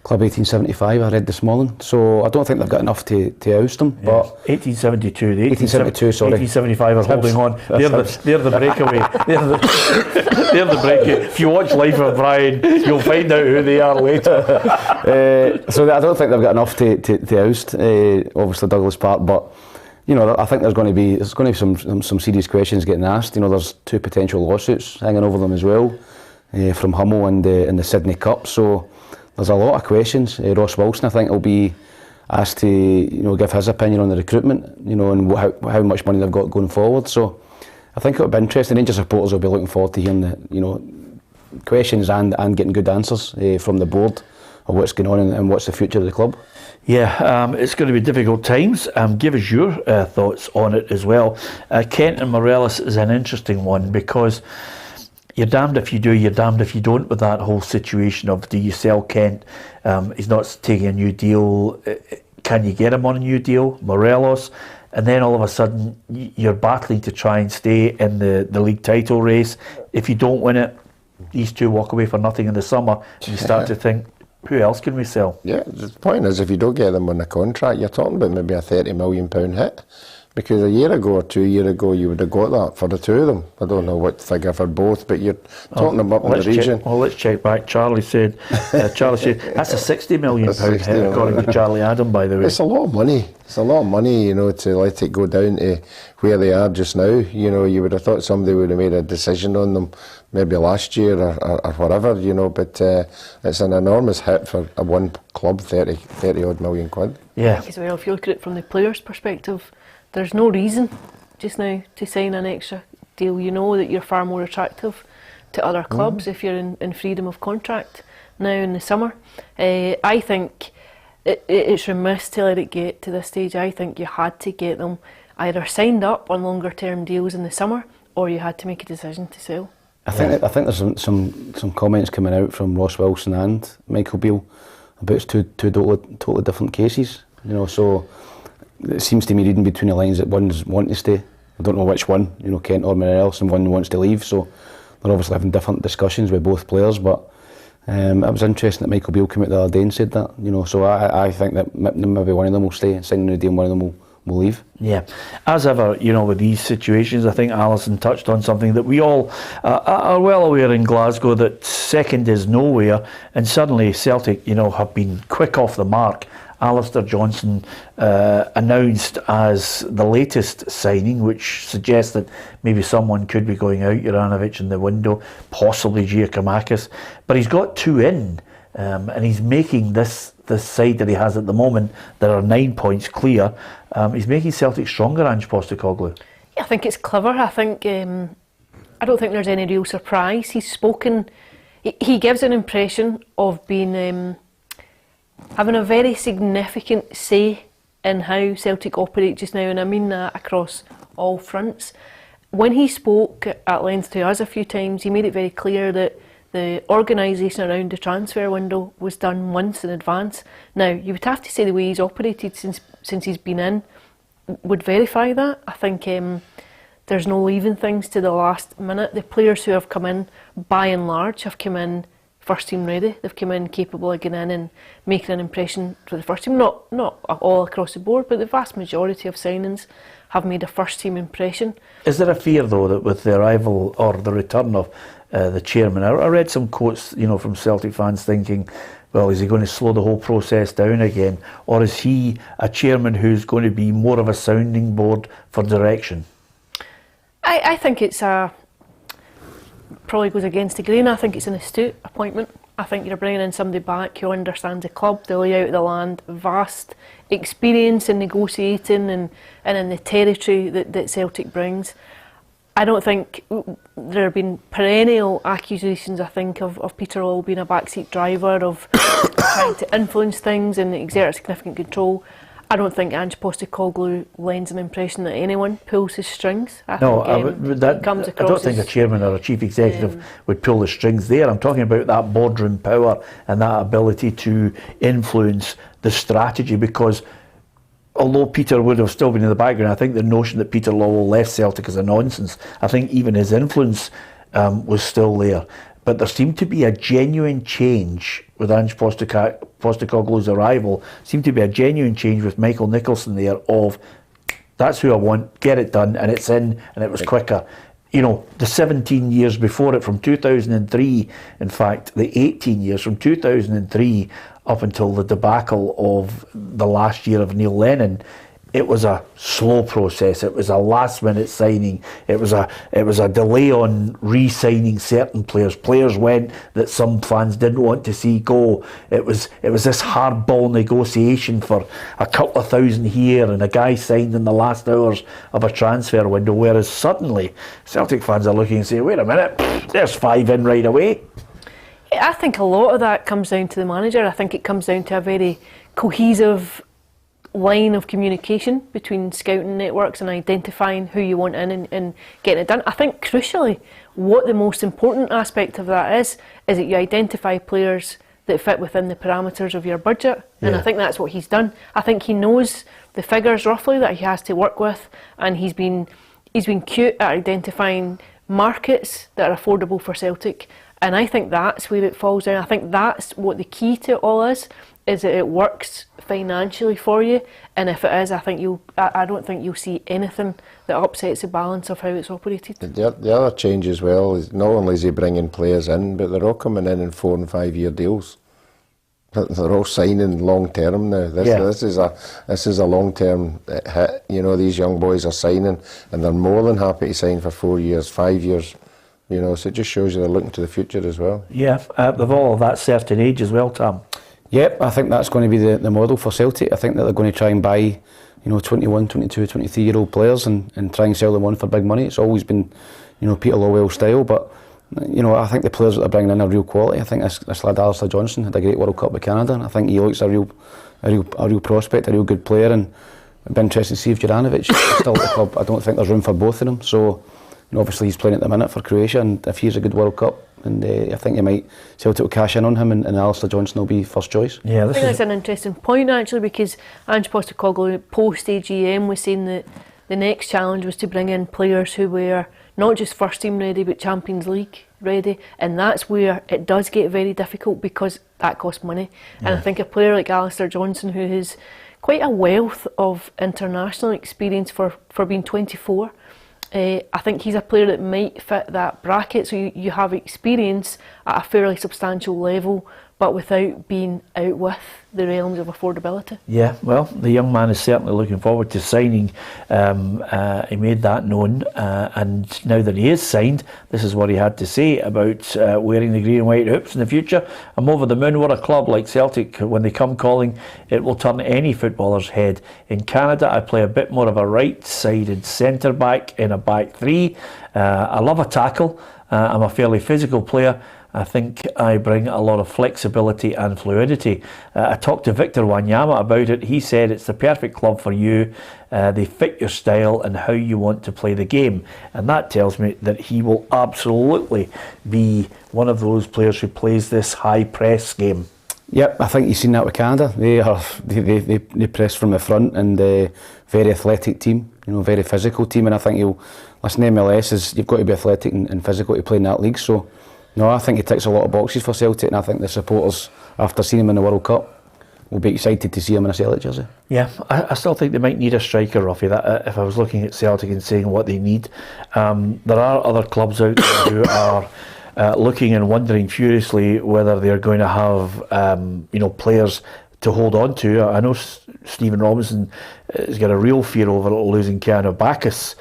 Club 1875, I read this morning. So I don't think they've got enough to oust him. Yes. But 1872, the 1872, sorry. 1875 are holding on. They're the breakaway. They're the breakaway. If you watch Life of Brian, you'll find out who they are later. So I don't think they've got enough to oust, obviously Douglas Park, but you know, I think there's going to be some serious questions getting asked. You know, there's 2 potential lawsuits hanging over them as well, from Hummel and the Sydney Cup. So there's a lot of questions. Ross Wilson, I think, will be asked to, you know, give his opinion on the recruitment, you know, and how much money they've got going forward. So I think it'll be interesting. Rangers supporters will be looking forward to hearing the, you know, questions and getting good answers from the board of what's going on and what's the future of the club. Yeah, it's going to be difficult times. Give us your thoughts on it as well. Kent and Morelos is an interesting one because you're damned if you do, you're damned if you don't with that whole situation of, do you sell Kent? He's not taking a new deal. Can you get him on a new deal? Morelos. And then all of a sudden you're battling to try and stay in the league title race. If you don't win it, these 2 walk away for nothing in the summer. And you start to think, who else can we sell? Yeah, the point is, if you don't get them on a contract, you're talking about maybe a £30 million hit. Because a year ago or 2 years ago, you would have got that for the 2 of them. I don't know what figure for both, but you're talking about in the region. Let's check back. Charlie said that's a £60 million hit, according to Charlie Adam, by the way. It's a lot of money. It's a lot of money, you know, to let it go down to where they are just now. You know, you would have thought somebody would have made a decision on them maybe last year or whatever, you know, but it's an enormous hit for a one club, 30 odd million quid. Yeah. As well, if you look at it from the player's perspective, there's no reason just now to sign an extra deal. You know that you're far more attractive to other clubs if you're in freedom of contract now in the summer. I think it's remiss to let it get to this stage. I think you had to get them either signed up on longer term deals in the summer, or you had to make a decision to sell. I think there's some comments coming out from Ross Wilson and Michael Beale about two totally different cases. You know, so it seems to me, reading between the lines, that one's wanting to stay. I don't know which one, you know, Kent or Morelos, and one wants to leave. So they're obviously having different discussions with both players. But it was interesting that Michael Beale came out the other day and said that. You know, so I think that maybe one of them will stay, sign a new deal, and one of them will leave. Yeah, as ever, you know, with these situations, I think Alison touched on something that we all are well aware in Glasgow, that second is nowhere, and suddenly Celtic, you know, have been quick off the mark. Alistair Johnson announced as the latest signing, which suggests that maybe someone could be going out, Juranovic in the window, possibly Giacomakis, but he's got 2 in, and he's making this side that he has at the moment, that are 9 points clear, he's making Celtic stronger, Ange Postecoglou. Yeah, I think it's clever. I think I don't think there's any real surprise. He's spoken. He gives an impression of being having a very significant say in how Celtic operate just now, and I mean that across all fronts. When he spoke at length to us a few times, he made it very clear that the organisation around the transfer window was done months in advance. Now, you would have to say the way he's operated since he's been in would verify that. I think there's no leaving things to the last minute. The players who have come in, by and large, have come in first team ready. They've come in capable of getting in and making an impression for the first team. Not all across the board, but the vast majority of signings have made a first team impression. Is there a fear, though, that with the arrival or the return of the chairman, I read some quotes, you know, from Celtic fans thinking, well, is he going to slow the whole process down again, or is he a chairman who's going to be more of a sounding board for direction? I think it's probably goes against the grain. I think it's an astute appointment. I think you're bringing in somebody back who understands the club, the layout of the land, vast experience in negotiating and in the territory that Celtic brings. I don't think there have been perennial accusations, I think, of Peter Lawwell being a backseat driver, of trying to influence things and exert significant control. I don't think Ange Postecoglou lends an impression that anyone pulls his strings. I don't think a chairman or a chief executive would pull the strings there. I'm talking about that boardroom power and that ability to influence the strategy, because although Peter would have still been in the background, I think the notion that Peter Lawwell left Celtic is a nonsense. I think even his influence was still there. but there seemed to be a genuine change with Ange Postecoglou's arrival. Seemed to be a genuine change with Michael Nicholson there of, that's who I want, get it done, and it's in, and it was quicker. You know, the 17 years before it, from 2003, in fact, the 18 years from 2003 up until the debacle of the last year of Neil Lennon, it was a slow process. It was a last-minute signing. It was a delay on re-signing certain players. Players went that some fans didn't want to see go. It was this hardball negotiation for a couple of thousand here, and a guy signed in the last hours of a transfer window. Whereas suddenly, Celtic fans are looking and saying, "Wait a minute, there's 5 in right away." I think a lot of that comes down to the manager. I think it comes down to a very cohesive line of communication between scouting networks and identifying who you want in and getting it done. I think crucially what the most important aspect of that is that you identify players that fit within the parameters of your budget, and I think that's what he's done. I think he knows the figures roughly that he has to work with, and he's been cute at identifying markets that are affordable for Celtic, and I think that's where it falls down. I think that's what the key to it all is that it works financially for you, and if it is, I don't think you'll see anything that upsets the balance of how it's operated. The other change as well is not only is he bringing players in, but they're all coming in 4 and 5 year deals. They're all signing long term now. This is a long term hit. You know, these young boys are signing, and they're more than happy to sign for 4 years, 5 years. You know, so it just shows you they're looking to the future as well. Yeah, they've all of that certain age as well, Tom. Yep, I think that's going to be the model for Celtic. I think that they're going to try and buy, 21, 22, 23-year-old players and try and sell them on for big money. It's always been, Peter Lawwell's style, but, I think the players that they're bringing in are real quality. I think this lad Alistair Johnston had a great World Cup with Canada, and I think he looks a real prospect, a real good player, and it'd be interesting to see if Juranovic is still at the club. I don't think there's room for both of them, so obviously he's playing at the minute for Croatia, and if he's a good World Cup, and I think Celtic will cash in on him, and Alistair Johnston will be first choice. Yeah, I think that's an interesting point actually, because Ange Postecoglou post AGM was saying that the next challenge was to bring in players who were not just first team ready but Champions League ready, and that's where it does get very difficult because that costs money. And I think a player like Alistair Johnston, who has quite a wealth of international experience for being 24, I think he's a player that might fit that bracket. So you have experience at a fairly substantial level, but without being out with the realms of affordability. Yeah, well, the young man is certainly looking forward to signing. He made that known, and now that he is signed, this is what he had to say about wearing the green and white hoops in the future. "I'm over the moon. What a club like Celtic, when they come calling, it will turn any footballer's head. In Canada, I play a bit more of a right-sided centre-back in a back three. I love a tackle. I'm a fairly physical player. I think I bring a lot of flexibility and fluidity. I talked to Victor Wanyama about it. He said it's the perfect club for you. They fit your style and how you want to play the game." And that tells me that he will absolutely be one of those players who plays this high press game. Yep, I think you've seen that with Canada. They press from the front, and very athletic team, very physical team. And I think MLS you've got to be athletic and physical to play in that league. So, no, I think he ticks a lot of boxes for Celtic, and I think the supporters, after seeing him in the World Cup, will be excited to see him in a Celtic jersey. Yeah, I still think they might need a striker, Ruffy. That if I was looking at Celtic and saying what they need, there are other clubs out there who are looking and wondering furiously whether they're going to have players to hold on to. I know Stephen Robinson has got a real fear over losing Keanu Bacchus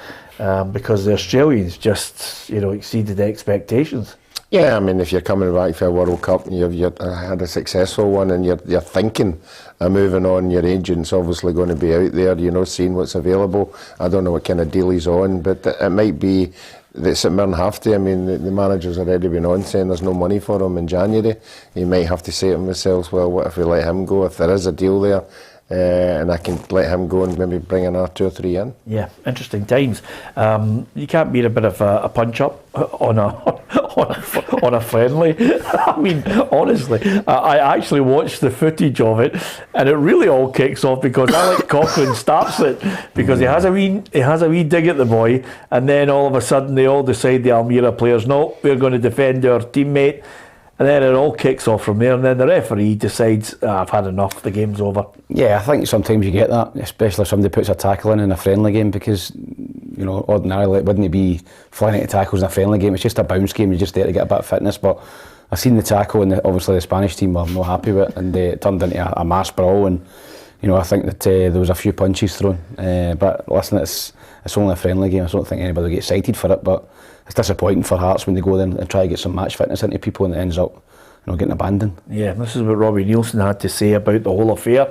because the Australians just exceeded the expectations. Yeah, I mean, if you're coming back for a World Cup and you've had a successful one, and you're thinking of moving on, your agent's obviously going to be out there, seeing what's available. I don't know what kind of deal he's on, but it might be that St Mirren have to. I mean, the manager's already been on saying there's no money for him in January. He might have to say to themselves, well, what if we let him go? If there is a deal there, and I can let him go and maybe bring another 2 or 3 in. Yeah, interesting times. You can't beat a bit of a punch up on a friendly. I mean, honestly, I actually watched the footage of it, and it really all kicks off because Alex Cochrane starts it because he has a wee dig at the boy, and then all of a sudden they all decide, the Almira players, no, we're going to defend our teammate. And then it all kicks off from there, and then the referee decides, I've had enough, the game's over. Yeah, I think sometimes you get that, especially if somebody puts a tackle in a friendly game, because, you know, ordinarily it wouldn't be flying into tackles in a friendly game. It's just a bounce game, you're just there to get a bit of fitness. But I seen the tackle, and obviously the Spanish team were not happy with it, and it turned into a mass brawl. And, you know, I think that there was a few punches thrown. But listen, it's only a friendly game. I don't think anybody will get excited for it, but it's disappointing for Hearts when they go there and try to get some match fitness into people, and it ends up, you know, getting abandoned. Yeah, this is what Robbie Nielsen had to say about the whole affair.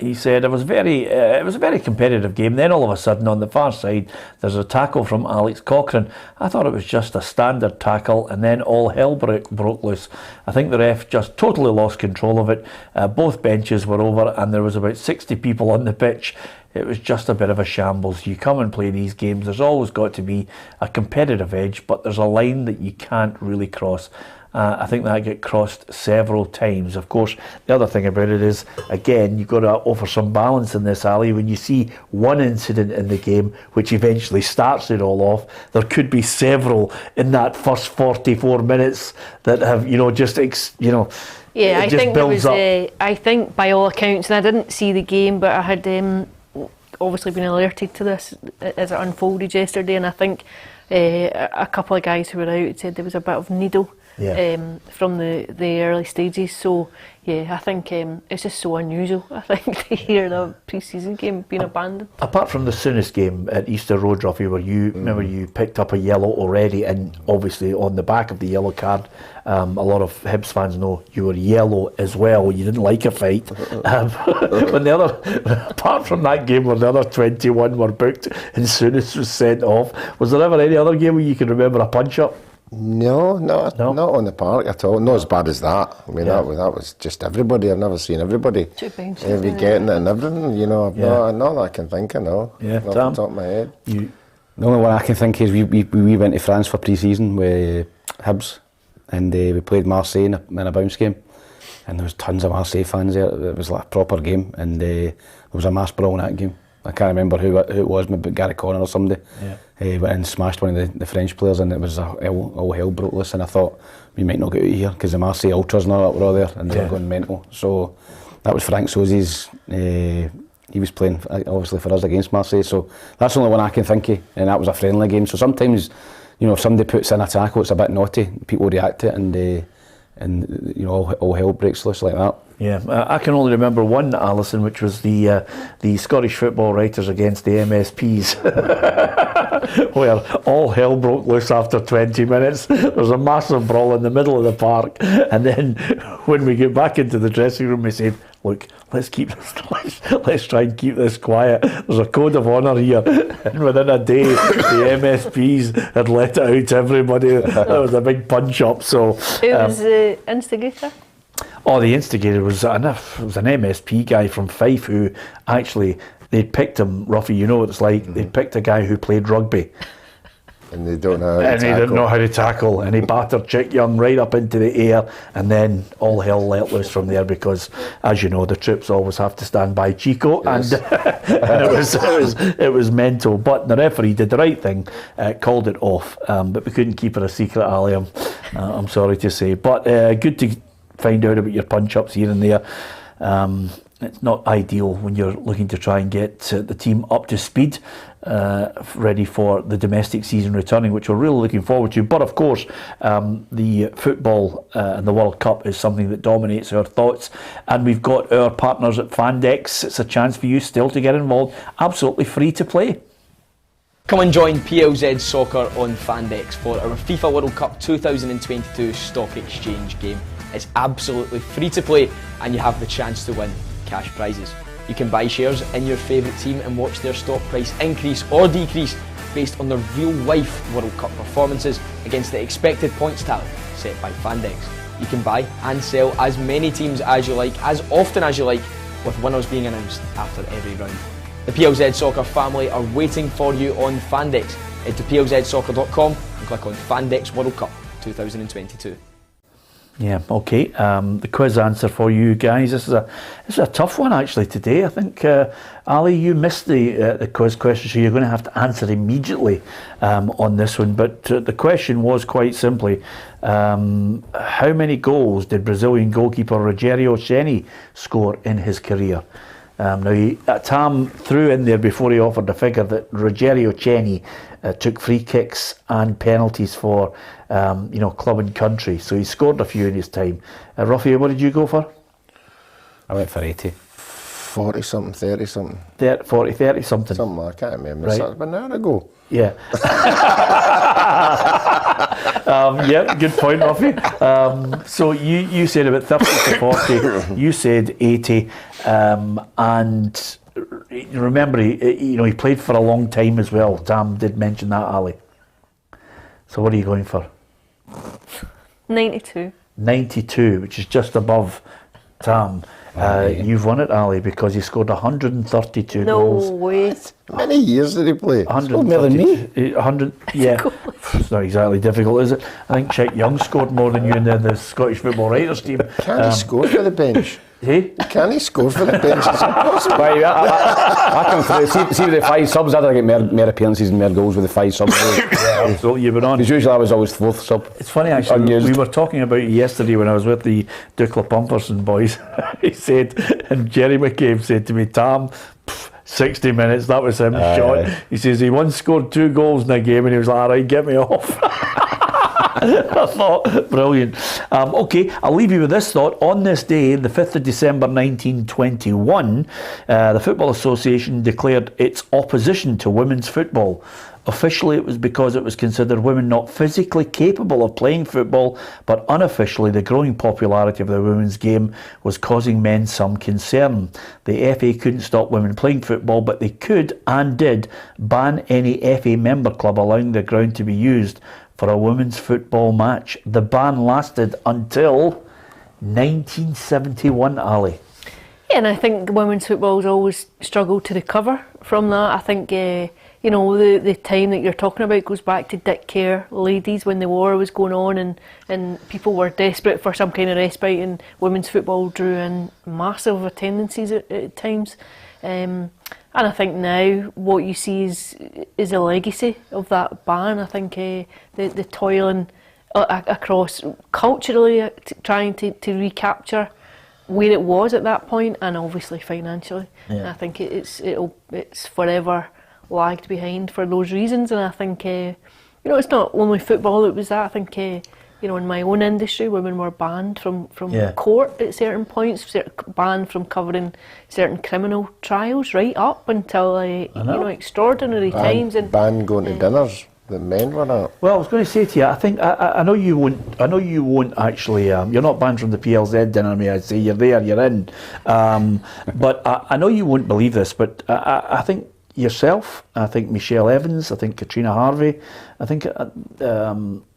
He said it was a very competitive game. Then all of a sudden on the far side there's a tackle from Alex Cochrane. I thought it was just a standard tackle, and then all hell broke loose. I think the ref just totally lost control of it. Both benches were over, and there was about 60 people on the pitch. It was just a bit of a shambles. You come and play these games, there's always got to be a competitive edge, but there's a line that you can't really cross. I think that got crossed several times. Of course, the other thing about it is, again, you've got to offer some balance in this, Ali. When you see one incident in the game, which eventually starts it all off, there could be several in that first 44 minutes that have, you know, yeah, I think there was. I think by all accounts, and I didn't see the game, but I had obviously been alerted to this as it unfolded yesterday, and I think a couple of guys who were out said there was a bit of needle from the early stages. So yeah, I think it's just so unusual, I think, to hear the pre-season game being abandoned. Apart from the Soonest game at Easter Road, Ruffy, where remember you picked up a yellow already, and obviously on the back of the yellow card, a lot of Hibs fans know you were yellow as well. You didn't like a fight. Apart from that game where the other 21 were booked and Soonest was sent off, was there ever any other game where you can remember a punch-up? No, not on the park at all. Not as bad as that. I mean, that was just everybody. I've never seen everybody getting it and everything. You know, not that I can think of. No, not off the top of my head. The only one I can think is we went to France for pre-season with Hibs, and we played Marseille in a bounce game, and there was tons of Marseille fans there. It was like a proper game, and there was a mass brawl in that game. I can't remember who it was, maybe Gary Connor or somebody. Went and smashed one of the French players, and it was all hell broke loose. And I thought we might not get out of here because the Marseille ultras and all that were all there, and they were going mental. So that was Frank Sozzi's. He was playing obviously for us against Marseille. So that's the only one I can think of, and that was a friendly game. So sometimes, you know, if somebody puts in a tackle, it's a bit naughty. People react to it, and you know, all hell breaks loose like that. Yeah, I can only remember one, Alison, which was the Scottish football writers against the MSPs, where all hell broke loose after 20 minutes. There was a massive brawl in the middle of the park, and then when we get back into the dressing room, we said, look, let's try and keep this quiet. There's a code of honour here. And within a day, the MSPs had let it out to everybody. There was a big punch-up. So who was the instigator? Oh, the instigator was an MSP guy from Fife who actually, they'd picked him, Ruffy, you know what it's like, they'd picked a guy who played rugby. And they don't know how to tackle. And he didn't know how to tackle, and he battered Chick Young right up into the air, and then all hell let loose from there because, as you know, the troops always have to stand by Chico, yes. and it was mental. But the referee did the right thing, called it off, but we couldn't keep it a secret, Ali, I'm sorry to say. But good to find out about your punch-ups here and there. It's not ideal when you're looking to try and get the team up to speed, ready for the domestic season returning, which we're really looking forward to. But of course, the football and the World Cup is something that dominates our thoughts, and we've got our partners at Fandex. It's a chance for you still to get involved, absolutely free to play. Come and join PLZ Soccer on Fandex for our FIFA World Cup 2022 Stock Exchange game. It's absolutely free to play, and you have the chance to win cash prizes. You can buy shares in your favourite team and watch their stock price increase or decrease based on their real-life World Cup performances against the expected points tally set by Fandex. You can buy and sell as many teams as you like, as often as you like, with winners being announced after every round. The PLZ Soccer family are waiting for you on Fandex. Head to plzsoccer.com and click on Fandex World Cup 2022. Yeah, okay. The quiz answer for you guys. This is a tough one actually today. I think Ali, you missed the quiz question, so you're going to have to answer immediately on this one. But the question was quite simply, how many goals did Brazilian goalkeeper Rogério Ceni score in his career? Now, Tam threw in there before he offered the figure that Rogério Ceni took free kicks and penalties for, club and country. So he scored a few in his time. Ruffy, what did you go for? I went for 80. 40 something, 30 something. 30 something. Something, I can't remember. Right. That's been an hour ago. Yeah. Yeah, good point, Ruffy. So you said about 30 to 40. You said 80. And remember, he played for a long time as well. Tam did mention that, Ali. So what are you going for? 92. 92, which is just above Tam. You've won it, Ali, because he scored 132 goals. No way. How many years did he play? Scored more than me. 100, yeah. It's not exactly difficult, is it? I think Chick Young scored more than you in the Scottish Football Writers team. Can he score for the bench? Hey? Can he score for the bench? It's impossible. Right, I come through. See with the 5 subs, I'd get more appearances and more goals with the 5 subs. Yeah, so you've been on. Because usually I was always 4th sub. It's funny actually, Unused. we were talking about it yesterday when I was with the Dukla Pumperson boys. He said, and Jerry McCabe said to me, Tam, 60 minutes, that was him shot. He says he once scored 2 goals in a game and he was like, alright, get me off. I thought, brilliant. Okay, I'll leave you with this thought. On this day, the 5th of December 1921, the Football Association declared its opposition to women's football. Officially, it was because it was considered women not physically capable of playing football, but unofficially, the growing popularity of the women's game was causing men some concern. The FA couldn't stop women playing football, but they could and did ban any FA member club allowing the ground to be used for a women's football match. The ban lasted until 1971, Ali. Yeah, and I think women's football's always struggled to recover from that. I think, the time that you're talking about goes back to Dick Kerr ladies when the war was going on and people were desperate for some kind of respite, and women's football drew in massive attendances at times. And I think now what you see is a legacy of that ban. I think the toiling across culturally trying to recapture where it was at that point, and obviously financially. Yeah. And I think it's forever lagged behind for those reasons. And I think it's not only football that was that. I think in my own industry, women were banned from court at certain points, banned from covering certain criminal trials, right up until extraordinary times. And banned going to dinners that men were at. Well, I was going to say to you, I think I know you won't. I know you won't actually. You're not banned from the PLZ dinner. May I say you're there, you're in. But I know you won't believe this, but I think yourself, I think Michelle Evans, I think Katrina Harvey, I think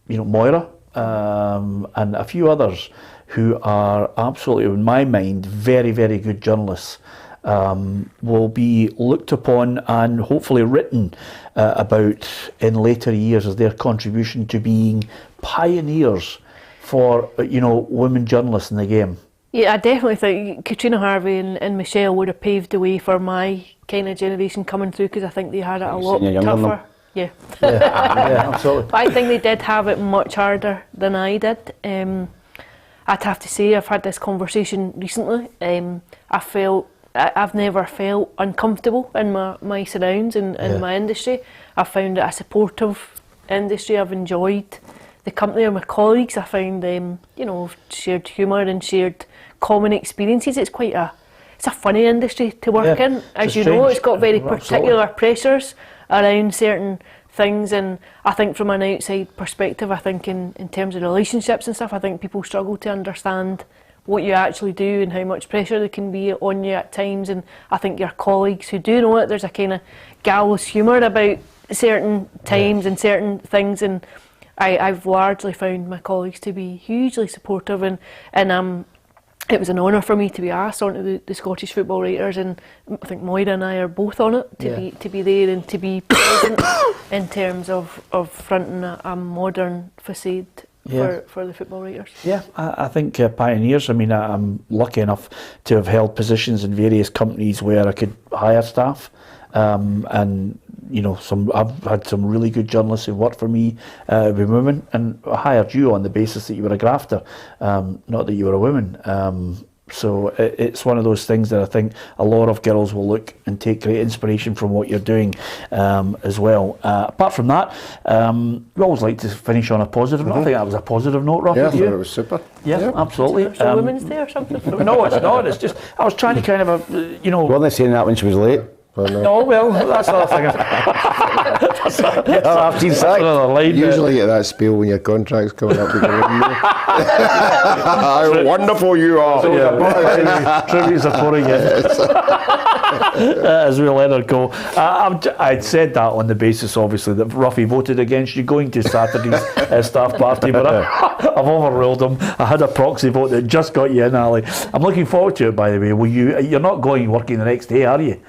Moira. And a few others who are absolutely, in my mind, very, very good journalists, will be looked upon and hopefully written about in later years as their contribution to being pioneers for, women journalists in the game. Yeah, I definitely think Katrina Harvey and Michelle would have paved the way for my kind of generation coming through, because I think they had it a lot tougher. Yeah. Yeah, absolutely. But I think they did have it much harder than I did. I'd have to say, I've had this conversation recently. I've never felt uncomfortable in my surrounds and my industry. I've found it a supportive industry. I've enjoyed the company of my colleagues. I found shared humour and shared common experiences. It's a funny industry to work in, as you know. It's got very particular pressures around certain things, and I think from an outside perspective, I think in terms of relationships and stuff, I think people struggle to understand what you actually do and how much pressure there can be on you at times. And I think your colleagues who do know it, there's a kind of gallows humour about certain times and certain things, and I've largely found my colleagues to be hugely supportive, and it was an honour for me to be asked onto the Scottish Football Writers, and I think Moira and I are both on it to be there and to be present in terms of fronting a modern facade for the Football Writers. Yeah, I think pioneers. I mean, I'm lucky enough to have held positions in various companies where I could hire staff, and you know, I've had some really good journalists who worked for me, with women, and I hired you on the basis that you were a grafter, not that you were a woman. So it's one of those things that I think a lot of girls will look and take great inspiration from what you're doing, as well. Apart from that, we always like to finish on a positive note. I think that was a positive note, Rob. Yeah, I thought it was super. Yeah, absolutely. So Women's Day or something? No, it's not. It's just I was trying to kind of, you know. Wasn't they saying that when she was late? No, well, that's another thing. I've seen that. Another line. Usually get that spiel when your contract's coming up. How wonderful you are. So, tributes are pouring in. As we let her go. I'd said that on the basis, obviously, that Ruffy voted against you going to Saturday's staff party, but I've overruled him. I had a proxy vote that just got you in, Ali. I'm looking forward to it, by the way. You're not going working the next day, are you?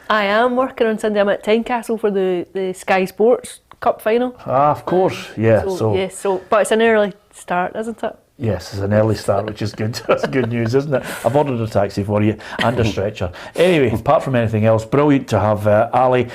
I am working on Sunday. I'm at Tynecastle for the Sky Sports Cup final. Of course, yeah. But it's an early start, isn't it? Yes, it's an early start, which is good. That's good news, isn't it? I've ordered a taxi for you and a stretcher. Anyway, apart from anything else, brilliant to have Ali,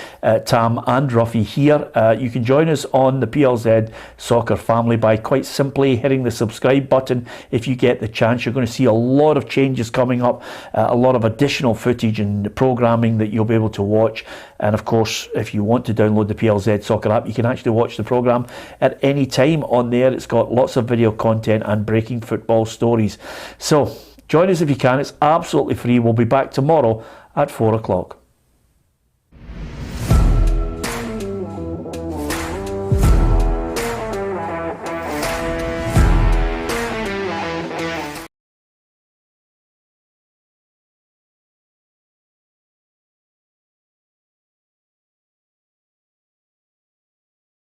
Tam and Ruffy here. You can join us on the PLZ Soccer family by quite simply hitting the subscribe button if you get the chance. You're going to see a lot of changes coming up, a lot of additional footage and programming that you'll be able to watch. And of course, if you want to download the PLZ Soccer app, you can actually watch the programme at any time on there. It's got lots of video content and breaking football stories. So join us if you can. It's absolutely free. We'll be back tomorrow at 4 o'clock.